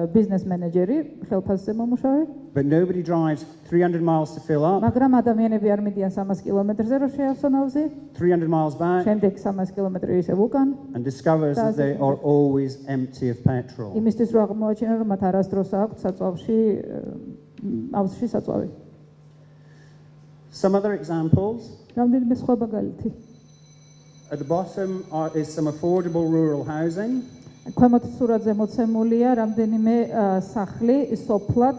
ბიზნეს მენეჯერი ხელფასზე მომუშავე. But nobody drives 300 miles to fill up. მაგრამ ადამიანები არ მიდიან 300 კილომეტრზე რომ შეავსონ ავზი. 300 miles back. შემდეგ 300 კილომეტრი ისევ უკან. And discovers that they are always empty of petrol. იმისთვის რომ აღმოაჩინონ რომ მათ არასდროს აქვს საწვავში ავზში საწვავი. Some other examples. რამდენიმე სხვა მაგალითი. At the bottom is some affordable rural housing. ქვემოთ სურათზე მოცემულია რამდენიმე სახლი სოფლად,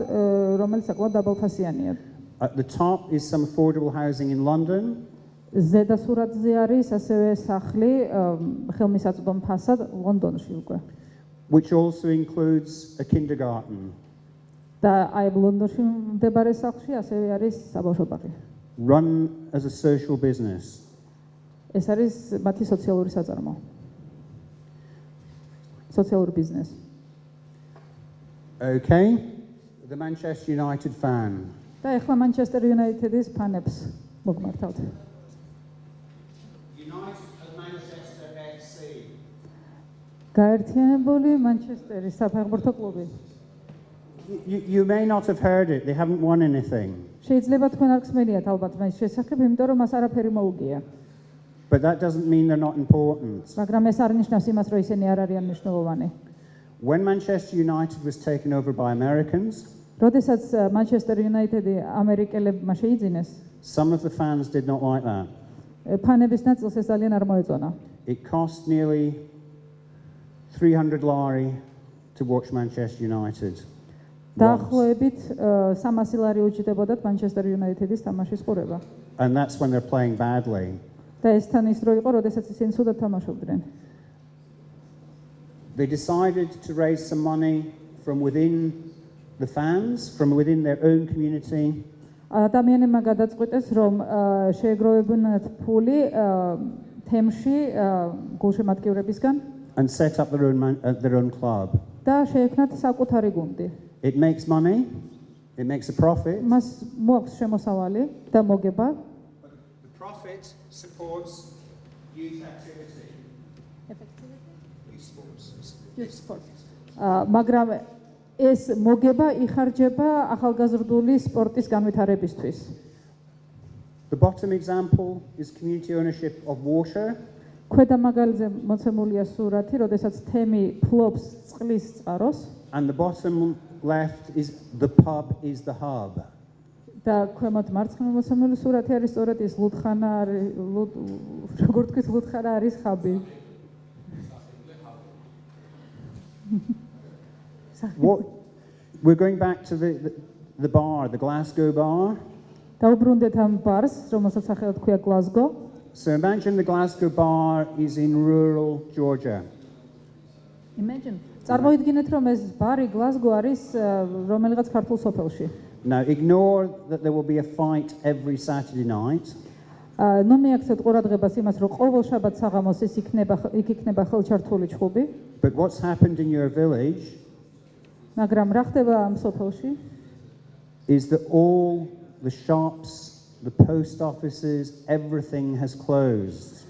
რომელიც საკმაოდ დაბალფასიანია. At the top is some affordable housing in London. ზედა სურათზე არის ასევე სახლი ხელმისაწვდომ ფასად ლონდონში უკვე. Which also includes a kindergarten. და აი ლონდონში მდებარე სახლში ასევე არის საბავშვო ბაღი. Run as a social business. ეს არის მათი სოციალური საწარმო. Social business. Okay. The Manchester United fan. და ეხლა Manchester United-ის ფანებს მოგმართავთ. United of Manchester FC. გაერთიანებული Manchester-ის საფეხბურთო კლუბი. You may not have heard it. They haven't won anything. შეიძლება თქვენ არ გსმენიათ ალბათ მის შესახებ, იმიტომ რომ მას არაფერი მოუგია. But that doesn't mean they're not important. მაგრამ ეს არ ნიშნავს იმას, რომ ისინი არ არიან მნიშვნელოვანი. When Manchester United was taken over by Americans, როდესაც Manchester United-ი ამერიკელებმა შეიძინეს, some of the fans did not like that. ფანების ნაწილს ეს ძალიან არ მოეწონა. It cost nearly 300 lari to watch Manchester United. დაახლოებით 300 ლარი უჯდებოდათ Manchester United-ის თამაშის ყურება. And that's when they're playing badly. და ეს თან ის დრო იყო, როდესაც ისინი ცუდად თამაშობდნენ. They decided to raise some money from within the fans, from within their own community. ადამიანებმა გადაწყვიტეს, რომ შეეგროვებინათ ფული თემში გულშემატკივრებისგან And set up their own club. და შეექმნათ საკუთარი გუნდი. It makes money, it makes a profit. მას მოაქვს შემოსავალი და მოგება. But the profit supports youth activity. Youth sports. მაგრამ ეს მოგება იხარჯება ახალგაზრდული სპორტის განვითარებისთვის. The bottom example is community ownership of water. ქვედა მაგალითზე მოცემულია სურათი, როდესაც თემი ფლობს წყლის წყაროს. And the bottom left is the pub is the hub. და ქვემოთ მარცხნივ მოცემული სურათი არის სწორედ ის ლუდხანა არის, როგორ თქვით, ლუდხანა არის ხაბი. We're going back to the bar, the Glasgow bar. დაუბრუნდეთ ამ ბარს, რომელსაც სახელად ქვია Glasgow. So imagine the Glasgow bar is in rural Georgia. Imagine. წარმოიდგინეთ, რომ ეს ბარი Glasgow არის რომელიღაც ქართულ სოფელში. Now ignore that there will be a fight every Saturday night. ნუ მიაქცეთ ყურადღებას იმას, რომ ყოველ შაბათ საღამოს იქ იქნება ხელჩართული ჩხუბი. But what's happened in your village მაგრამ რა ხდება ამ სოფელში? is that all the shops, the post offices, everything has closed.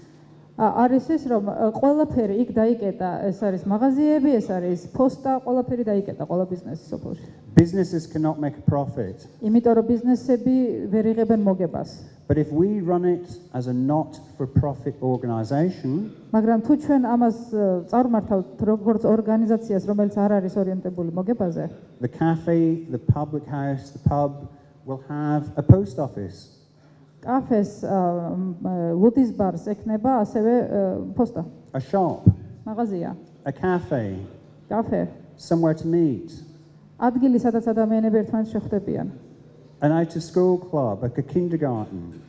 არის ის, რომ ყველაფერი იქ დაიკეტა, ეს არის მაღაზიები, ეს არის პოსტა, ყველაფერი დაიკეტა, ყველა ბიზნესი სოფელში. Businesses cannot make a profit. იმიტომ რომ ბიზნესები ვერ იღებენ მოგებას. But if we run it as a not-for-profit organization, მაგრამ თუ ჩვენ ამას წარუმართავთ როგორც ორგანიზაციას, რომელიც არ არის ორიენტებული მოგებაზე, the cafe, the public house, the pub will have a post office. კაფეს ლუდის ბარს ექნება ასევე პოსტა. A shop, მაღაზია, a cafe, კაფე, somewhere to meet, ადგილი, სადაც ადამიანები ერთმანეთს შეხვდებიან. an out-of-school club, like a kindergarten.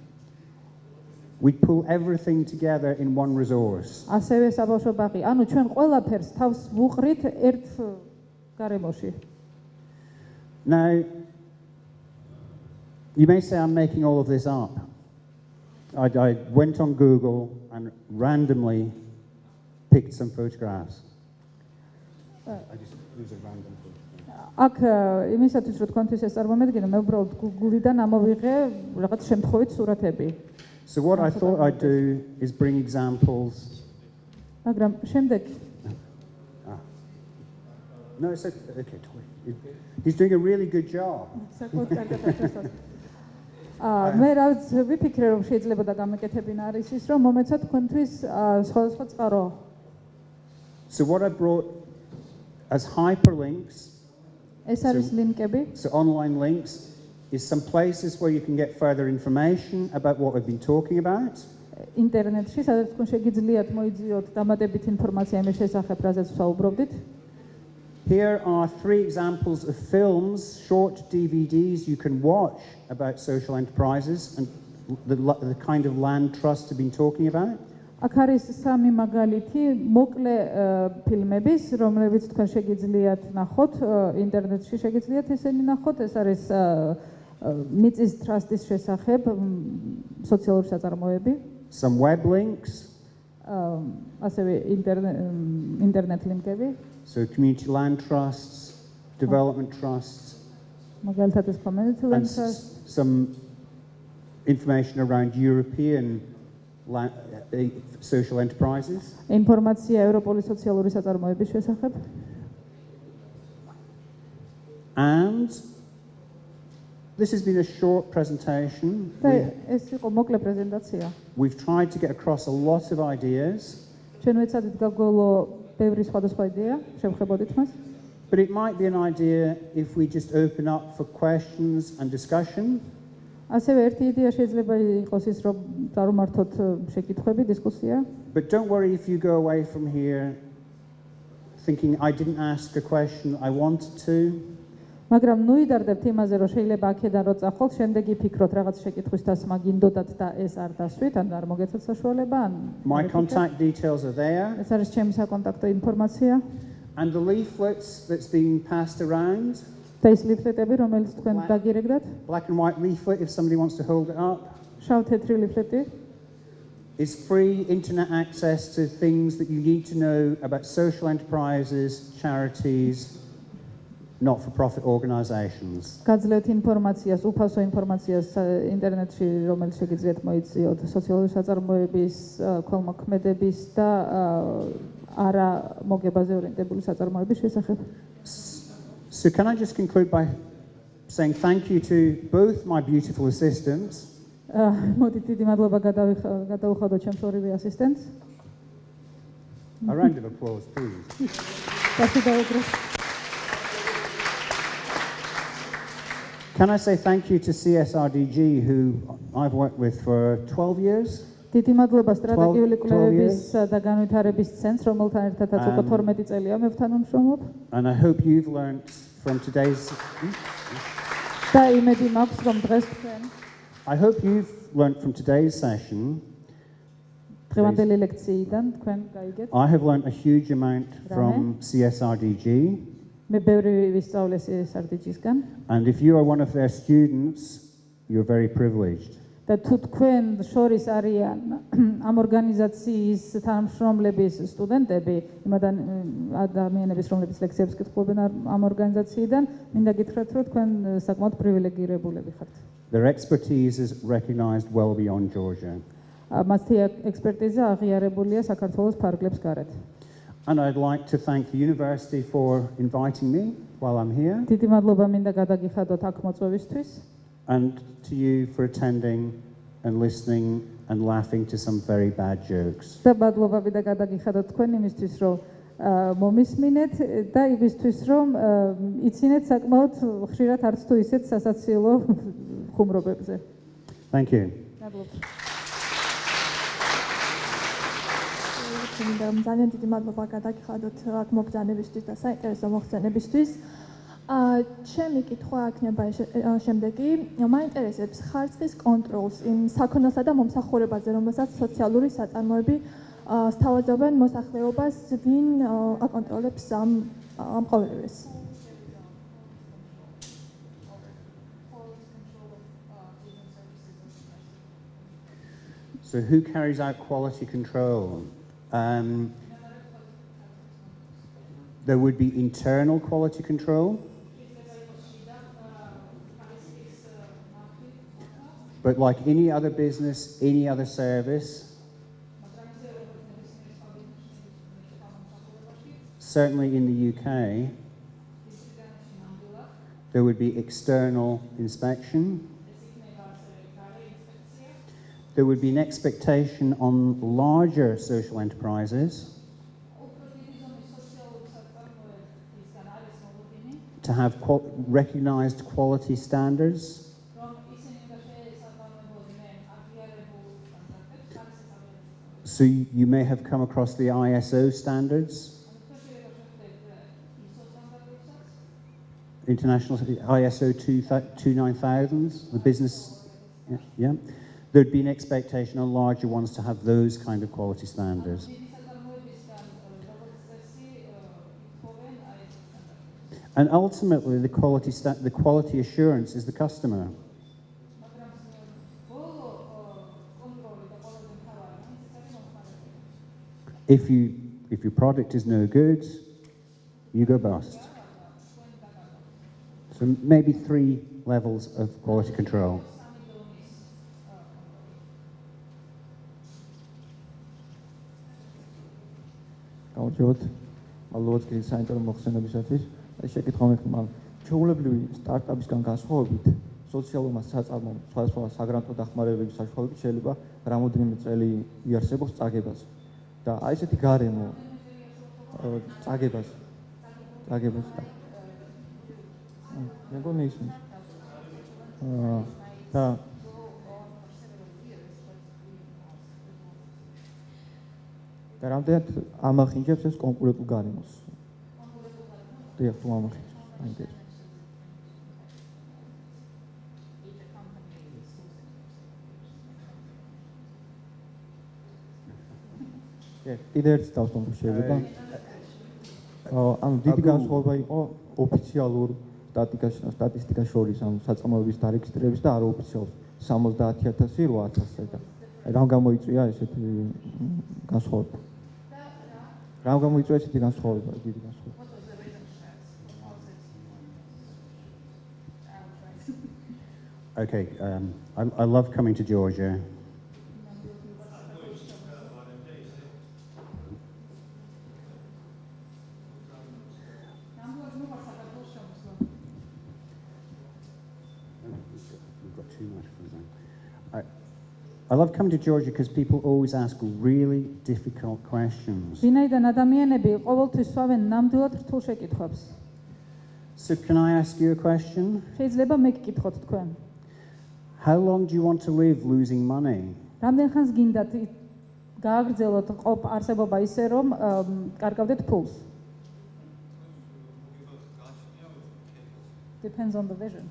We pull everything together in one resource. ასევე საბავშვო ბაღი. ანუ ჩვენ ყველაფერს თავს ვუყრით ერთ გარემოში. Now, you may say I'm making all of this up. I went on Google and randomly picked some photographs. I just use a random photograph. აქ იმისათვის რომ თქვენთვის ეს წარმომედგინო, მე უბრალოდ Google-დან ამოვიღე რაღაც შემთხვევით სურათები. So what I thought I'd do is bring examples. მაგრამ შემდეგ No, it's okay. He's doing a really good job. საკმაოდ კარგად აწესოთ. მე რაც ვიფიქრე რომ შეიძლება და გამეკეთებინა არის ის რომ მომეცათ თქვენთვის სხვადასხვა წყარო. So what I brought as hyperlinks, ეს არის ლინკები. so online links is some places where you can get further information about what we've been talking about. ინტერნეტში, სადაც თქვენ შეგიძლიათ მოიძიოთ დამატებით ინფორმაცია იმის შესახებ, რაზეც ვსაუბრობდით. Here are 3 examples of films, short DVDs you can watch about social enterprises and the kind of land trusts we've been talking about. აქ არის 3 მაგალითი მოკლე ფილმების, რომლებიც თქვენ შეგიძლიათ ნახოთ ინტერნეტში, შეგიძლიათ ესენი ნახოთ. ეს არის მიწის ტრასტის შესახებ სოციალური საწარმოები. Some web links. ასევე ინტერნეტ ლინკები. So community land trusts, development trusts. მაგალითად ეს community land and trust. some information around European social enterprises. ინფორმაცია ევროპული სოციალური საწარმოების შესახებ. And this has been a short presentation. ეს იყო მოკლე პრეზენტაცია. We've tried to get across a lot of ideas. ჩვენ ვეცადეთ გავგოლო ბევრი სხვადასხვა იდეა, შევხებოდით მას. But it might be an idea if we just open up for questions and discussion. ასევე ერთი იდეა შეიძლება იყოს ის, რომ წარმართოთ შეკითხვები, დისკუსია. But don't worry if you go away from here thinking I didn't ask a question I wanted to. მაგრამ ნუ იდარდებთ იმაზე, რომ შეიძლება აქედან რო წახვალთ, შემდეგ იფიქროთ რაღაც შეკითხვის დასმა გინდოდათ და ეს არ დასვით, ან არ მოგეცათ საშუალება, ან My contact details are there. ეს არის ჩემი საკონტაქტო ინფორმაცია. And the leaflets that's been passed around. და ის ლიფლეტები, რომელიც თქვენ დაგირეკდათ, Black and white leaflet if somebody wants to hold it up. შავ-თეთრი ლიფლეტი. Is free internet access to things that you need to know about social enterprises, charities, not-for-profit organizations. გაძლევთ ინფორმაციას, უფასო ინფორმაციას ინტერნეტში, რომელიც შეგიძლიათ მოიძიოთ სოციალური საწარმოების, ქველმოქმედების და არა მოგებაზე ორიენტებული საწარმოების შესახებ. So can I just conclude by saying thank you to both my beautiful assistants. მოდით დიდი მადლობა გადავუხადოთ ჩემს ორივე ასისტენტს. A round of applause, please. Can I say thank you to CSRDG, who I've worked with for 12 years? დიდი მადლობა სტრატეგიული კვლევების და განვითარების ცენტრს, რომელთან ერთადაც უკვე 12 წელია მე ვთანამშრომლობ. And I hope you've learned from today's და იმედი მაქვს, რომ დღეს თქვენ I hope you've learned from today's session. დღევანდელი ლექციიდან თქვენ გაიგეთ. I have learned a huge amount from CSRDG. მე ბევრი ვისწავლე CSRDG-სგან. And if you are one of their students, you're very privileged. და თუ თქვენ შორის არიან ამ ორგანიზაციის თანამშრომლების სტუდენტები, იმ ადამიანების, რომლებიც ლექციებს კითხულობენ ამ ორგანიზაციიდან, მინდა გითხრათ, რომ თქვენ საკმაოდ პრივილეგირებულები ხართ. Their expertise is recognized well beyond Georgia. მათი ექსპერტიზა აღიარებულია საქართველოს ფარგლებს გარეთ. And I'd like to thank the university for inviting me while I'm here. დიდი მადლობა მინდა გადაგიხადოთ აქ მოწვევისთვის. And to you for attending and listening and laughing to some very bad jokes. და მადლობა მინდა გადაგიხადოთ თქვენ იმისთვის, რომ მომისმინეთ და იმისთვის, რომ იცინეთ საკმაოდ ხშირად არც თუ ისეთ სასაცილო ხუმრობებზე. Thank you. ძალიან დიდი მადლობა გადაგიხადოთ აქ მოგზაურობისთვის და საინტერესო მოხსენებისთვის. ჩემი კითხვა აქნება შემდეგი. მაინტერესებს ხარისხის კონტროლს იმ საქონელსა და მომსახურებაზე, რომელსაც სოციალური საწარმოები სთავაზობენ მოსახლეობას, ვინ აკონტროლებს ამ ყოველივეს? So who carries out quality control? There would be internal quality control. But like any other business, any other service, certainly in the UK, there would be external inspection. There would be an expectation on larger social enterprises to have recognized quality standards. So you may have come across the ISO standards. International ISO 29000, the business, yeah. There'd be an expectation on larger ones to have those kind of quality standards. And ultimately, the quality assurance is the customer. If your product is no good, you go bust. So maybe 3 levels of quality control. Გავუჩვენოთ ალბათ კი საინტერესო მოხსენებისათვის. ეს შეკითხვა მექნება ჩვეულებრივი სტარტაპისგან განსხვავებით სოციალურმა საწარმომ სხვადასხვა საგრანტო დახმარებების საშუალებით შეიძლება რამოდენიმე წელი იარსებოს წაგებას და აი ესეთი გარემო წაგებას მე მგონი ისმის და რამდენად ამახინჯებს ეს კონკურენტულ გარემოს დიახ თუ ამახინჯებს აინტერესებს კიდევ ერთი დავსვამ შეიძლება ანუ დიდი განსხვავება იყო ოფიციალურ სტატისტიკას შორის ანუ საწარმოების დარეგისტრირების და არაოფიციალურ 70000 8000 და რამ გამოიწვია ესეთი განსხვავება რამ გამოიწვია ესეთი განსხვავება დიდი განსხვავება Okay, I love coming to Georgia. I love coming to Georgia because people always ask really difficult questions. So can I ask you a question? How long do you want to live losing money? Depends on the vision.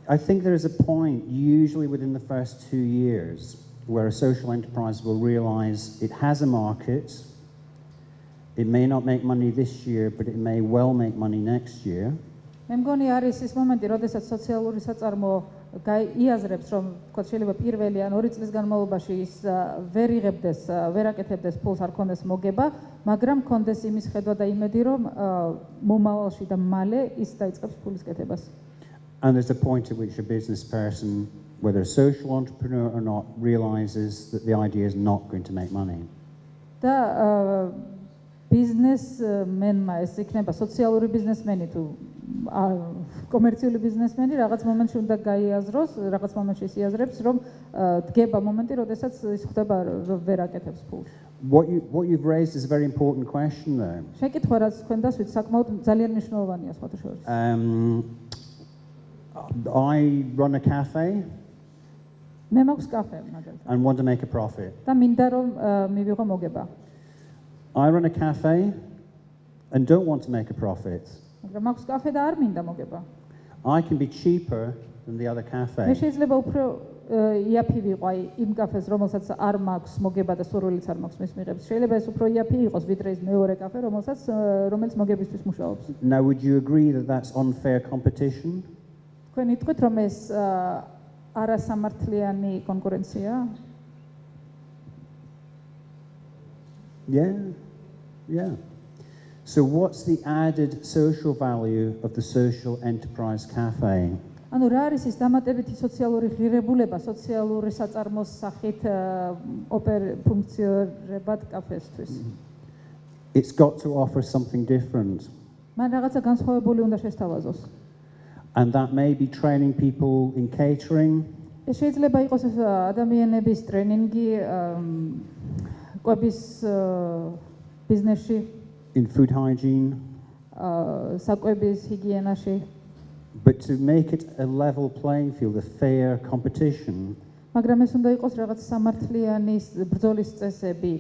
I think there is a point, usually within the first 2 years, where a social enterprise will realize it has a market. It may not make money this year, but it may well make money next year. მე მგონი არის ის მომენტი, როდესაც სოციალური საწარმო იაზრებს, რომ თქო შეიძლება პირველი ან 2 წლის განმავლობაში ის ვერ იღებდეს, ვერ აკეთებდეს ფულს, არ ქონდეს მოგება, მაგრამ ქონდეს იმის ხედვა და იმედი, რომ მომავალში და მალე ის დაიწყებს ფულის კეთებას. And there's a point at which a business person, whether a social entrepreneur or not, realizes that the idea is not going to make money. და ბიზნესმენმა ეს იქნება სოციალური ბიზნესმენი თუ კომერციული ბიზნესმენი რაღაც მომენტში უნდა გაიაზროს, რაღაც მომენტში ის იაზრებს, რომ დგება მომენტი, როდესაც ის ხდება ვერ აკეთებს ფულს. What you've raised is a very important question though. შეკითხვა რაც თქვენ დასვით საკმაოდ ძალიან მნიშვნელოვანია სხვათა შორის. I run a cafe. მე მაქვს კაფე მაგალითად. And want to make a profit. და მინდა რომ მივიღო მოგება. I run a cafe and don't want to make a profit. მაგრამ მაქვს კაფე და არ მინდა მოგება. I can be cheaper than the other cafe. მე შეიძლება უფრო იაფი ვიყო აი იმ კაფეს, რომელსაც არ მაქვს მოგება და სურვილიც არ მაქვს მის მიღების. შეიძლება ეს უფრო იაფი იყოს, ვიდრე ის მეორე კაფე, რომელიც მოგებისთვის მუშაობს. Now would you agree that that's unfair competition? თქვენ იტყვით რომ ეს არასამართლიანი კონკურენცია? Yeah. So what's the added social value of the social enterprise cafe? ანუ რა არის ის დამატებითი სოციალური ღირებულება სოციალური საწარმოს სახით ფუნქციონირებად კაფესთვის? It's got to offer something different. მან რაღაცა განსხვავებული უნდა შესთავაზოს. And that may be training people in catering. ეს შეიძლება იყოს ადამიანების ტრენინგი კვების ბიზნესში, in food hygiene. საკვების ჰიგიენაში. But to make it a level playing field, a fair competition. მაგრამ ეს უნდა იყოს რაღაც სამართლიანი ბრძოლის წესები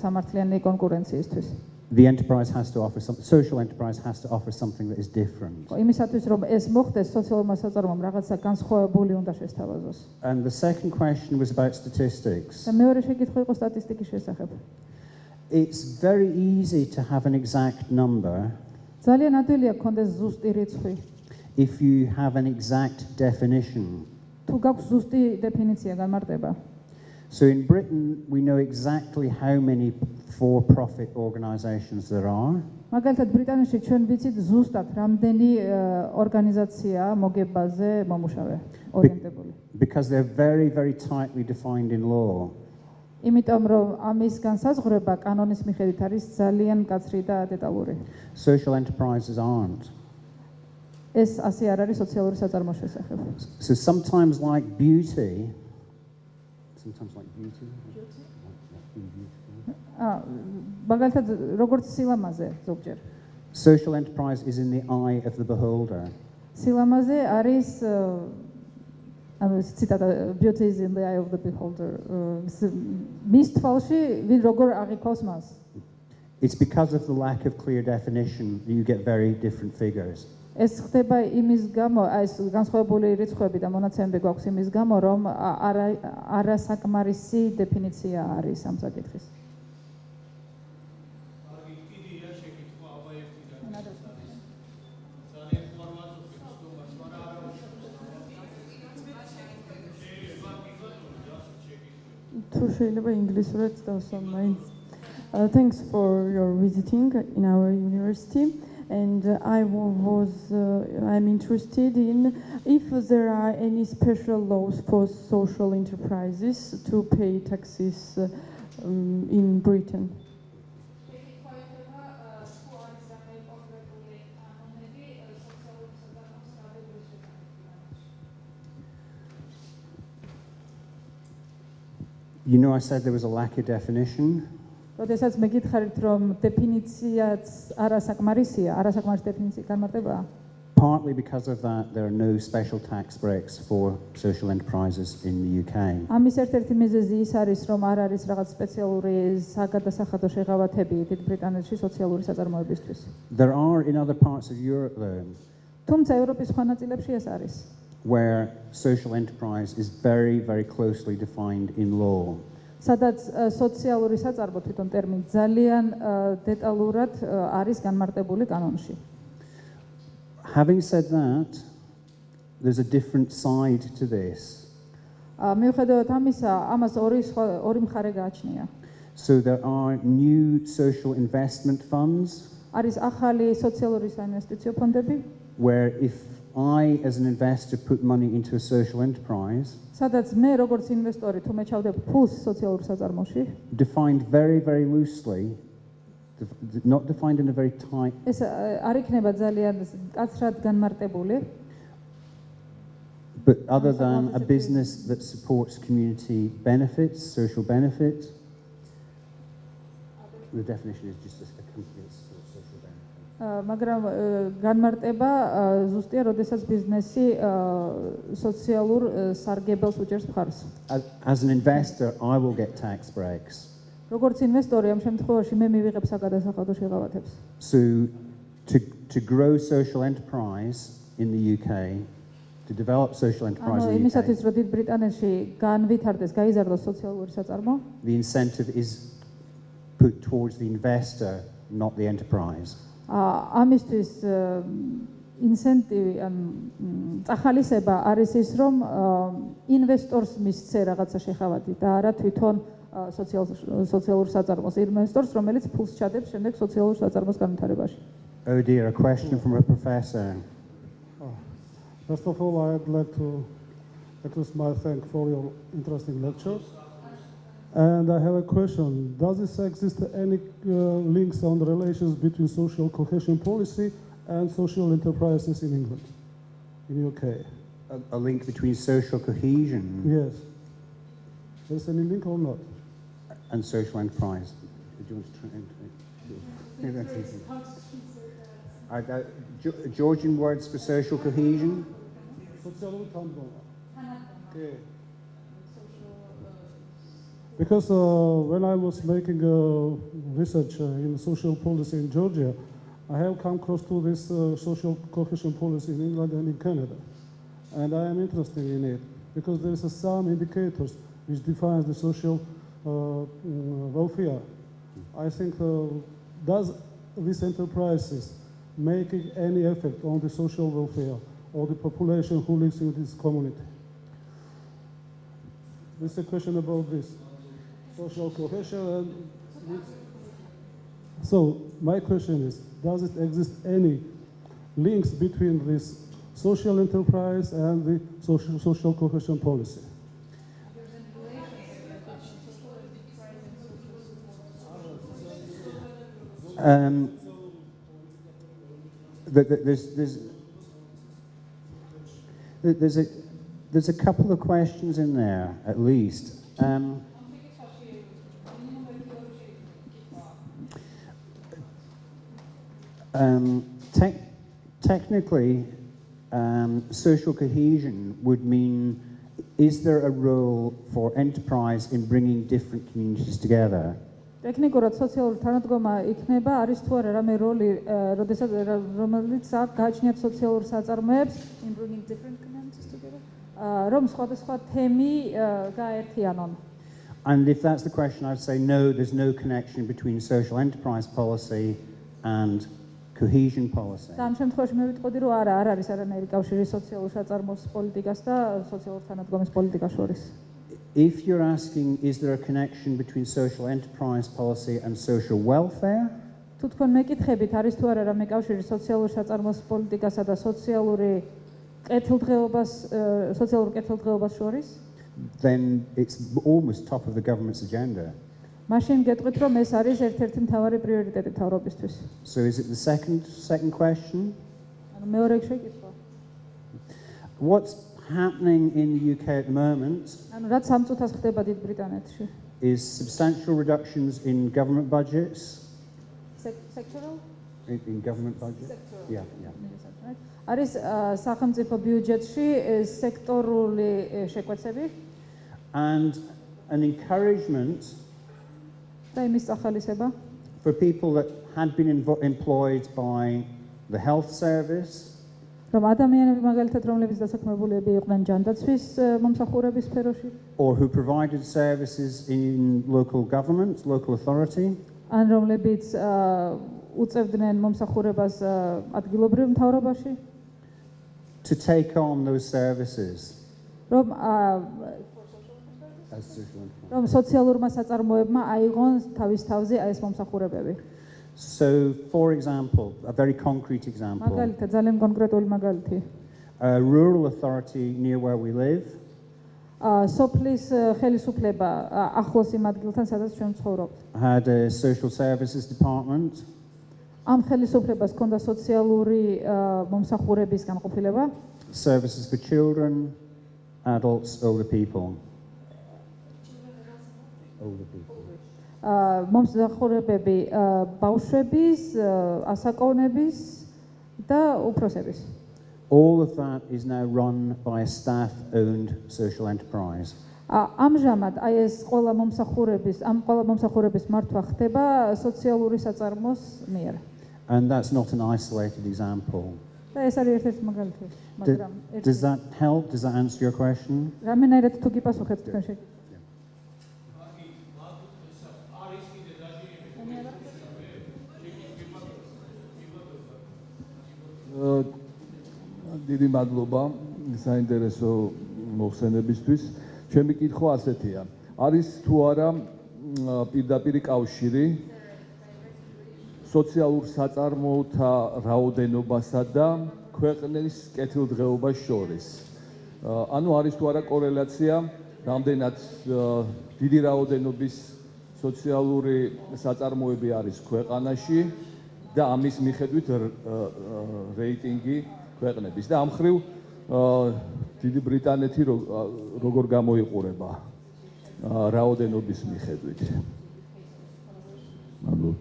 სამართლიანი კონკურენციისთვის. The enterprise has to offer social enterprise has to offer something that is different. იმისათვის რომ ეს მოხდეს, სოციალურმა საწარმომ რაღაცა განსხვავებული უნდა შესთავაზოს. And the second question was about statistics. და მეორე შეკითხვა იყო სტატისტიკის შესახებ. It's very easy to have an exact number ძალიან ადვილია გქონდეს ზუსტი რიცხვი. if you have an exact definition. თუ გაქვს ზუსტი დეფინიცია, განმარტება. So in Britain, we know exactly how many for-profit organizations there are. მაგალითად ბრიტანეთში ჩვენ ვიცით ზუსტად რამდენი ორგანიზაცია მოგებაზე მომუშავე ორიენტებული. Because they're very, very tightly defined in law. იმიტომ რომ ამის განსაზღვრება კანონის მიხედვით არის ძალიან მკაცრი და დეტალური. Social enterprises aren't. ეს ასე არ არის სოციალური საწარმოს შესახებ. So sometimes like beauty, მაგალითად როგორც სილამაზე ზოგჯერ. social enterprise is in the eye of the beholder. სილამაზე არის ანუ ციტატა beauty is in the eye of the beholder. მის თვალში ვინ როგორ აღიქვავს მას. It's because of the lack of clear definition that you get very different figures. ეს ხდება იმის გამო, ეს განსხვავებული რიცხვები და მონაცემები გვაქვს იმის გამო, რომ არასაკმარისი დეფინიცია არის ამ საკითხის. თუ შეიძლება ინგლისურად დავსვამ მაინც. Thanks for your visiting in our university. And I'm interested in if there are any special laws for social enterprises to pay taxes in Britain. You know, I said there was a lack of definition. როდესაც მეკითხარით რომ დეფინიციაც არასაკმარისია, არასაკმარის დეფინიცია განმარტებაა? Partly because of that, there are no special tax breaks for social enterprises in the UK. ამის ერთ-ერთი მიზეზი ის არის, რომ არ არის რაღაც სპეციალური საგადასახადო შეღავათები დიდ ბრიტანეთში სოციალური საწარმოებისთვის. There are in other parts of Europe, though, თუმცა ევროპის სხვა ნაწილებში ეს არის, where social enterprise is very, very closely defined in law. სადაც სოციალური საწარმო თვითონ ტერმინი ძალიან დეტალურად არის განმარტებული კანონში. Having said that, there's a different side to this. მიუხედავად ამისა, ამას ორი მხარე გააჩნია. So there are new social investment funds არის ახალი სოციალური საინვესტიციო ფონდები, where if I, as an investor, put money into a social enterprise, სადაც მე როგორც ინვესტორი თუ მეჩავდებ ფულს სოციალურ საწარმოში, defined very, very loosely, not defined in a very tight. ეს არ იქნება ძალიან მკაცრად განმარტებული. But other than a business that supports community benefits, social benefits, the definition is just a company that supports social benefits. მაგრამ განმარტება ზუსტია, როდესაც ბიზნესი სოციალურ სარგებელს უჭერს მხარს. As an investor, I will get tax breaks. როგორც ინვესტორი ამ შემთხვევაში მე მივიღებ საგადასახადო შეღავათებს. So to grow social enterprise in the UK, to develop social enterprise in the იმისათვის, UK, რომ დიდ ბრიტანეთში განვითარდეს, გაიზარდოს სოციალური საწარმო, the incentive is put towards the investor, not the enterprise. ამისთვის ინსენტივი ან წახალისება არის ის, რომ ინვესტორს მისცე რაღაცა შეღავათი და არა თვითონ სოციალურ საწარმოს. ინვესტორს, რომელიც ფულს ჩადებს შემდეგ სოციალურ საწარმოს განვითარებაში. Oh dear, a question from a professor. First of all, I'd like to express my thanks for your interesting lecture. And I have a question. Does this exist any links on the relations between social cohesion policy and social enterprises in England, in the UK? A link between social cohesion Yes. Is any link or not? and social enterprise. Did you want to try and Georgian words for social cohesion? Социалურ თანადგომა. Okay. Because when I was making research in social policy in Georgia, I have come close to this social cohesion policy in England and in Canada. And I am interested in it because there is some indicators which defines the social welfare. I think, does these enterprises making any effect on the social welfare or the population who lives in this community? This is a question about this social cohesion. So my question is, does it exist any links between this social enterprise and the social cohesion policy? There's a couple of questions in there, at least. Technically, social cohesion would mean, is there a role for enterprise in bringing different communities together? ტექნიკურად სოციალური თანადგომა იქნება, არის თუ არა რამე როლი, როდესაც რომელიც აქვს გააჩნიათ სოციალურ საწარმოებს in bringing different communities together, რომ სხვადასხვა თემი გააერთიანონ. And if that's the question, I'd say no, there's no connection between social enterprise policy and cohesion policy. და ამ შემთხვევაში მე ვიტყოდი, რომ არა, არ არის არანაირი კავშირი სოციალურ საწარმოს პოლიტიკას და სოციალურ თანადგომის პოლიტიკას შორის. If you're asking, is there a connection between social enterprise policy and social welfare? თუ თქვენ მეკითხებით, არის თუ არა რამე კავშირი სოციალურ საწარმოს პოლიტიკასა და სოციალურ კეთილდღეობას შორის? Then it's almost top of the government's agenda. მაშინ გეტყვით, რომ ეს არის ერთ-ერთი მთავარი პრიორიტეტი მთავრობისთვის. So is it the second question? ანუ მეორე შეკითხვა. What's happening in the UK at the moment ანუ რაც ამ წუთას ხდება დიდ ბრიტანეთში? Is substantial reductions in government budgets. Sectoral? In government budgets? Sectoral. Yeah. არის სახელმწიფო ბიუჯეტში სექტორული შეკვეცები. And an encouragement და იმის წახალისება for people that had been employed by the health service. რომ ადამიანები მაგალითად რომლებიც დასაქმებულები იყვნენ ჯანდაცვის მომსახურების სფეროში or who provided services in local government, local authority. ან რომლებიც უწევდნენ მომსახურებას ადგილობრივ მთავრობაში to take on those services. რომ სოციალურმა საწარმოებმა აიღონ თავის თავზე ეს მომსახურებები. So, for example, a very concrete example. მაგალითად, ძალიან კონკრეტული მაგალითი. A rural authority near where we live. სოფლის ხელისუფლება ახლოს იმ ადგილთან, სადაც ჩვენ ვცხოვრობთ. Had a social services department. ამ ხელისუფლებას ჰქონდა სოციალური მომსახურების განყოფილება. Services for children, adults, older people. Older people. მომსახურებები ბავშვების, ასაკოვნების და უფროსების. All of that is now run by a staff-owned social enterprise. ამჟამად აი ეს ყველა მომსახურების მართვა ხდება სოციალური საწარმოს მიერ. And that's not an isolated example. და ეს არის ერთ-ერთი მაგალითი, მაგრამ Does that help? Does that answer your question? რამენაირად თუ გიპასუხებთ თქვენ შეკითხვას? დიდი მადლობა საინტერესო მოხსენებისთვის. ჩემი კითხვა ასეთია. არის თუ არა პირდაპირი კავშირი სოციალურ საწარმოთა რაოდენობასა და ქვეყნის კეთილდღეობას შორის? ანუ არის თუ არა კორელაცია, რამდენად დიდი რაოდენობის სოციალური საწარმოები არის ქვეყანაში და ამის მიხედვით რეიტინგი ქვეყნების და ამ ხრივ დიდი ბრიტანეთი როგორ გამოიყურება რაოდენობის მიხედვით. მადლობა.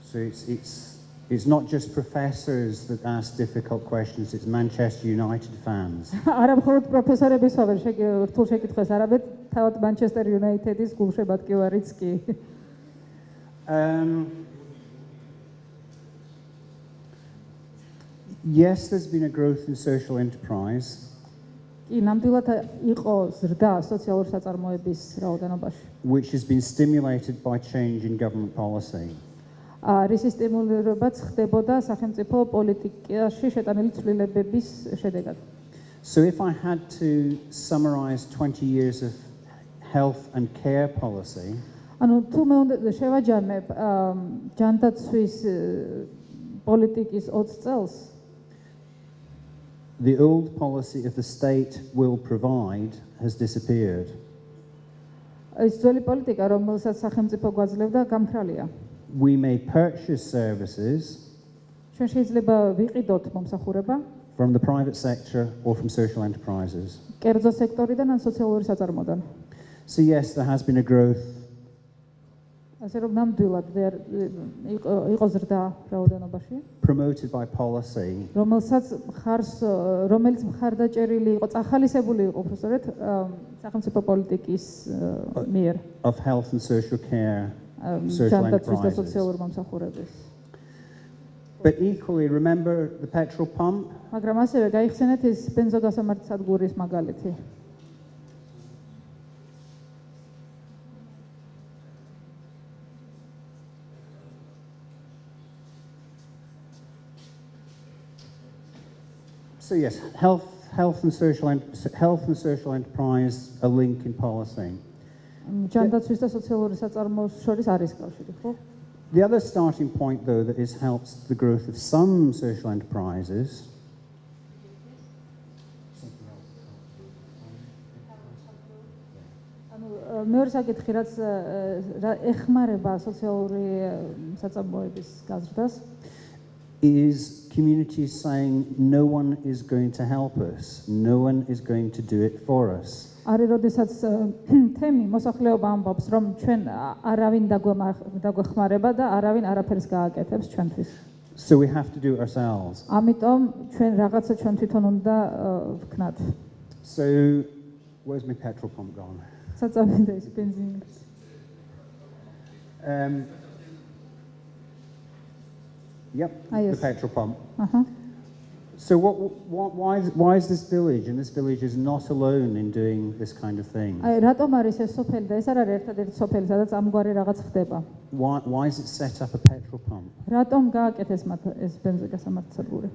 So It's not just professors that ask difficult questions, it's Manchester United fans. არა მხოლოდ პროფესორები სვავენ რთულ შეკითხვას, არამედ თავად Manchester United-ის გულშემატკივარიც კი. Yes, there's been a growth in social enterprise. კი, ნამდვილად იყო ზრდა სოციალურ საწარმოების რაოდენობაში. Which has been stimulated by change in government policy. რის სტიმულირებაც ხდებოდა სახელმწიფო პოლიტიკაში შეტანილი ცვლილებების შედეგად. So if I had to summarize 20 years of health and care policy, ანუ თუ მე უნდა შევაჯამებ ჯანდაცვის პოლიტიკის 20 წელს, the old policy of the state will provide has disappeared. ეს ძველი პოლიტიკა, რომელსაც სახელმწიფო გვაძლევდა, გამქრალია. We may purchase services ჩვენ შეიძლება ვიყიდოთ მომსახურება from the private sector or from social enterprises. კერძო სექტორიდან ან სოციალური საწარმოდან. So yes, there has been a growth. ასე რომ ნამდვილად იყო ზრდა რაოდენობაში, promoted by policy, რომელიც მხარდაჭერილი იყო, წახალისებული იყო უბრალოდ სახელმწიფო პოლიტიკის მიერ of health and social care, social enterprises. But equally, remember the petrol pump? მაგრამ ასევე გაიხსენეთ ის ბენზოგასამართი სადგურის მაგალითი. So yes, health and social enterprise, a link in policy. ჯანდაცვის და სოციალური საწარმოს შორის არის კავშირი, ხო? The other starting point, though, that has helped the growth of some social enterprises მეორე საკითხი, რაც ეხმარება სოციალური საწარმოების გაზრდას, is communities saying no one is going to help us, no one is going to do it for us. არის როდესაც თემი მოსახლეობა ამბობს, რომ ჩვენ არავინ დაგვეხმარება და არავინ არაფერს გააკეთებს ჩვენთვის. So we have to do it ourselves. ამიტომ ჩვენ რაღაცა ჩვენ თვითონ უნდა ვქნათ. So where's my petrol pump gone? საწავიდა ის ბენზინი. Yep, yes. The petrol pump. So why is this village, and this village is not alone in doing this kind of thing? რატომ არის ეს სოფელი და ეს არ არის ერთადერთი სოფელი, სადაც ამგვარი რაღაც ხდება? Why is it set up a petrol pump? რატომ გააკეთეს მათ ეს ბენზოგასამართი სადგური?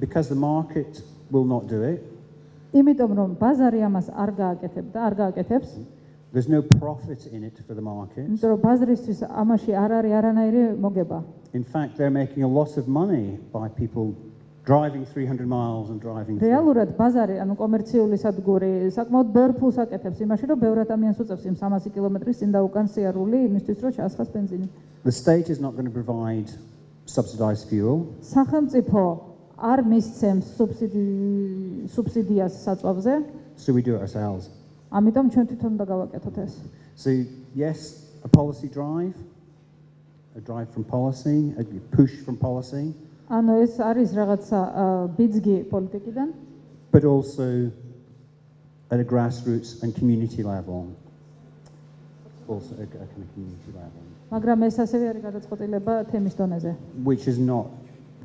Because the market will not do it. იმიტომ რომ ბაზარი ამას არ გააკეთებდა, არ გააკეთებს. There's no profit in it for the market. იმიტომ რომ ბაზრისთვის ამაში არ არის არანაირი მოგება. In fact, they're making a lot of money by people driving 300 miles and driving. რეალურად ბაზარი, ანუ კომერციული სადგური, საკმაოდ ბევრ ფულს აკეთებს იმაში, რომ ბევრ ადამიანს უწევს იმ 300 კილომეტრის წინ და უკან სიარული იმისთვის, რომ ჩაასხას ბენზინი. The state is not going to provide subsidized fuel. სახელმწიფო არ მისცემს სუბსიდიას საწვავზე. So we do it ourselves. ამიტომ ჩვენ თვითონ უნდა გავაკეთოთ ეს. So yes, a policy drive, a drive from policy, a push from policy. ანუ ეს არის რაღაცა ბიძგი პოლიტიკიდან. But also at a grassroots and community level. Also at a kind of community level. მაგრამ ეს ასევე არის გადაწყვეტილება თემის დონეზე. Which is not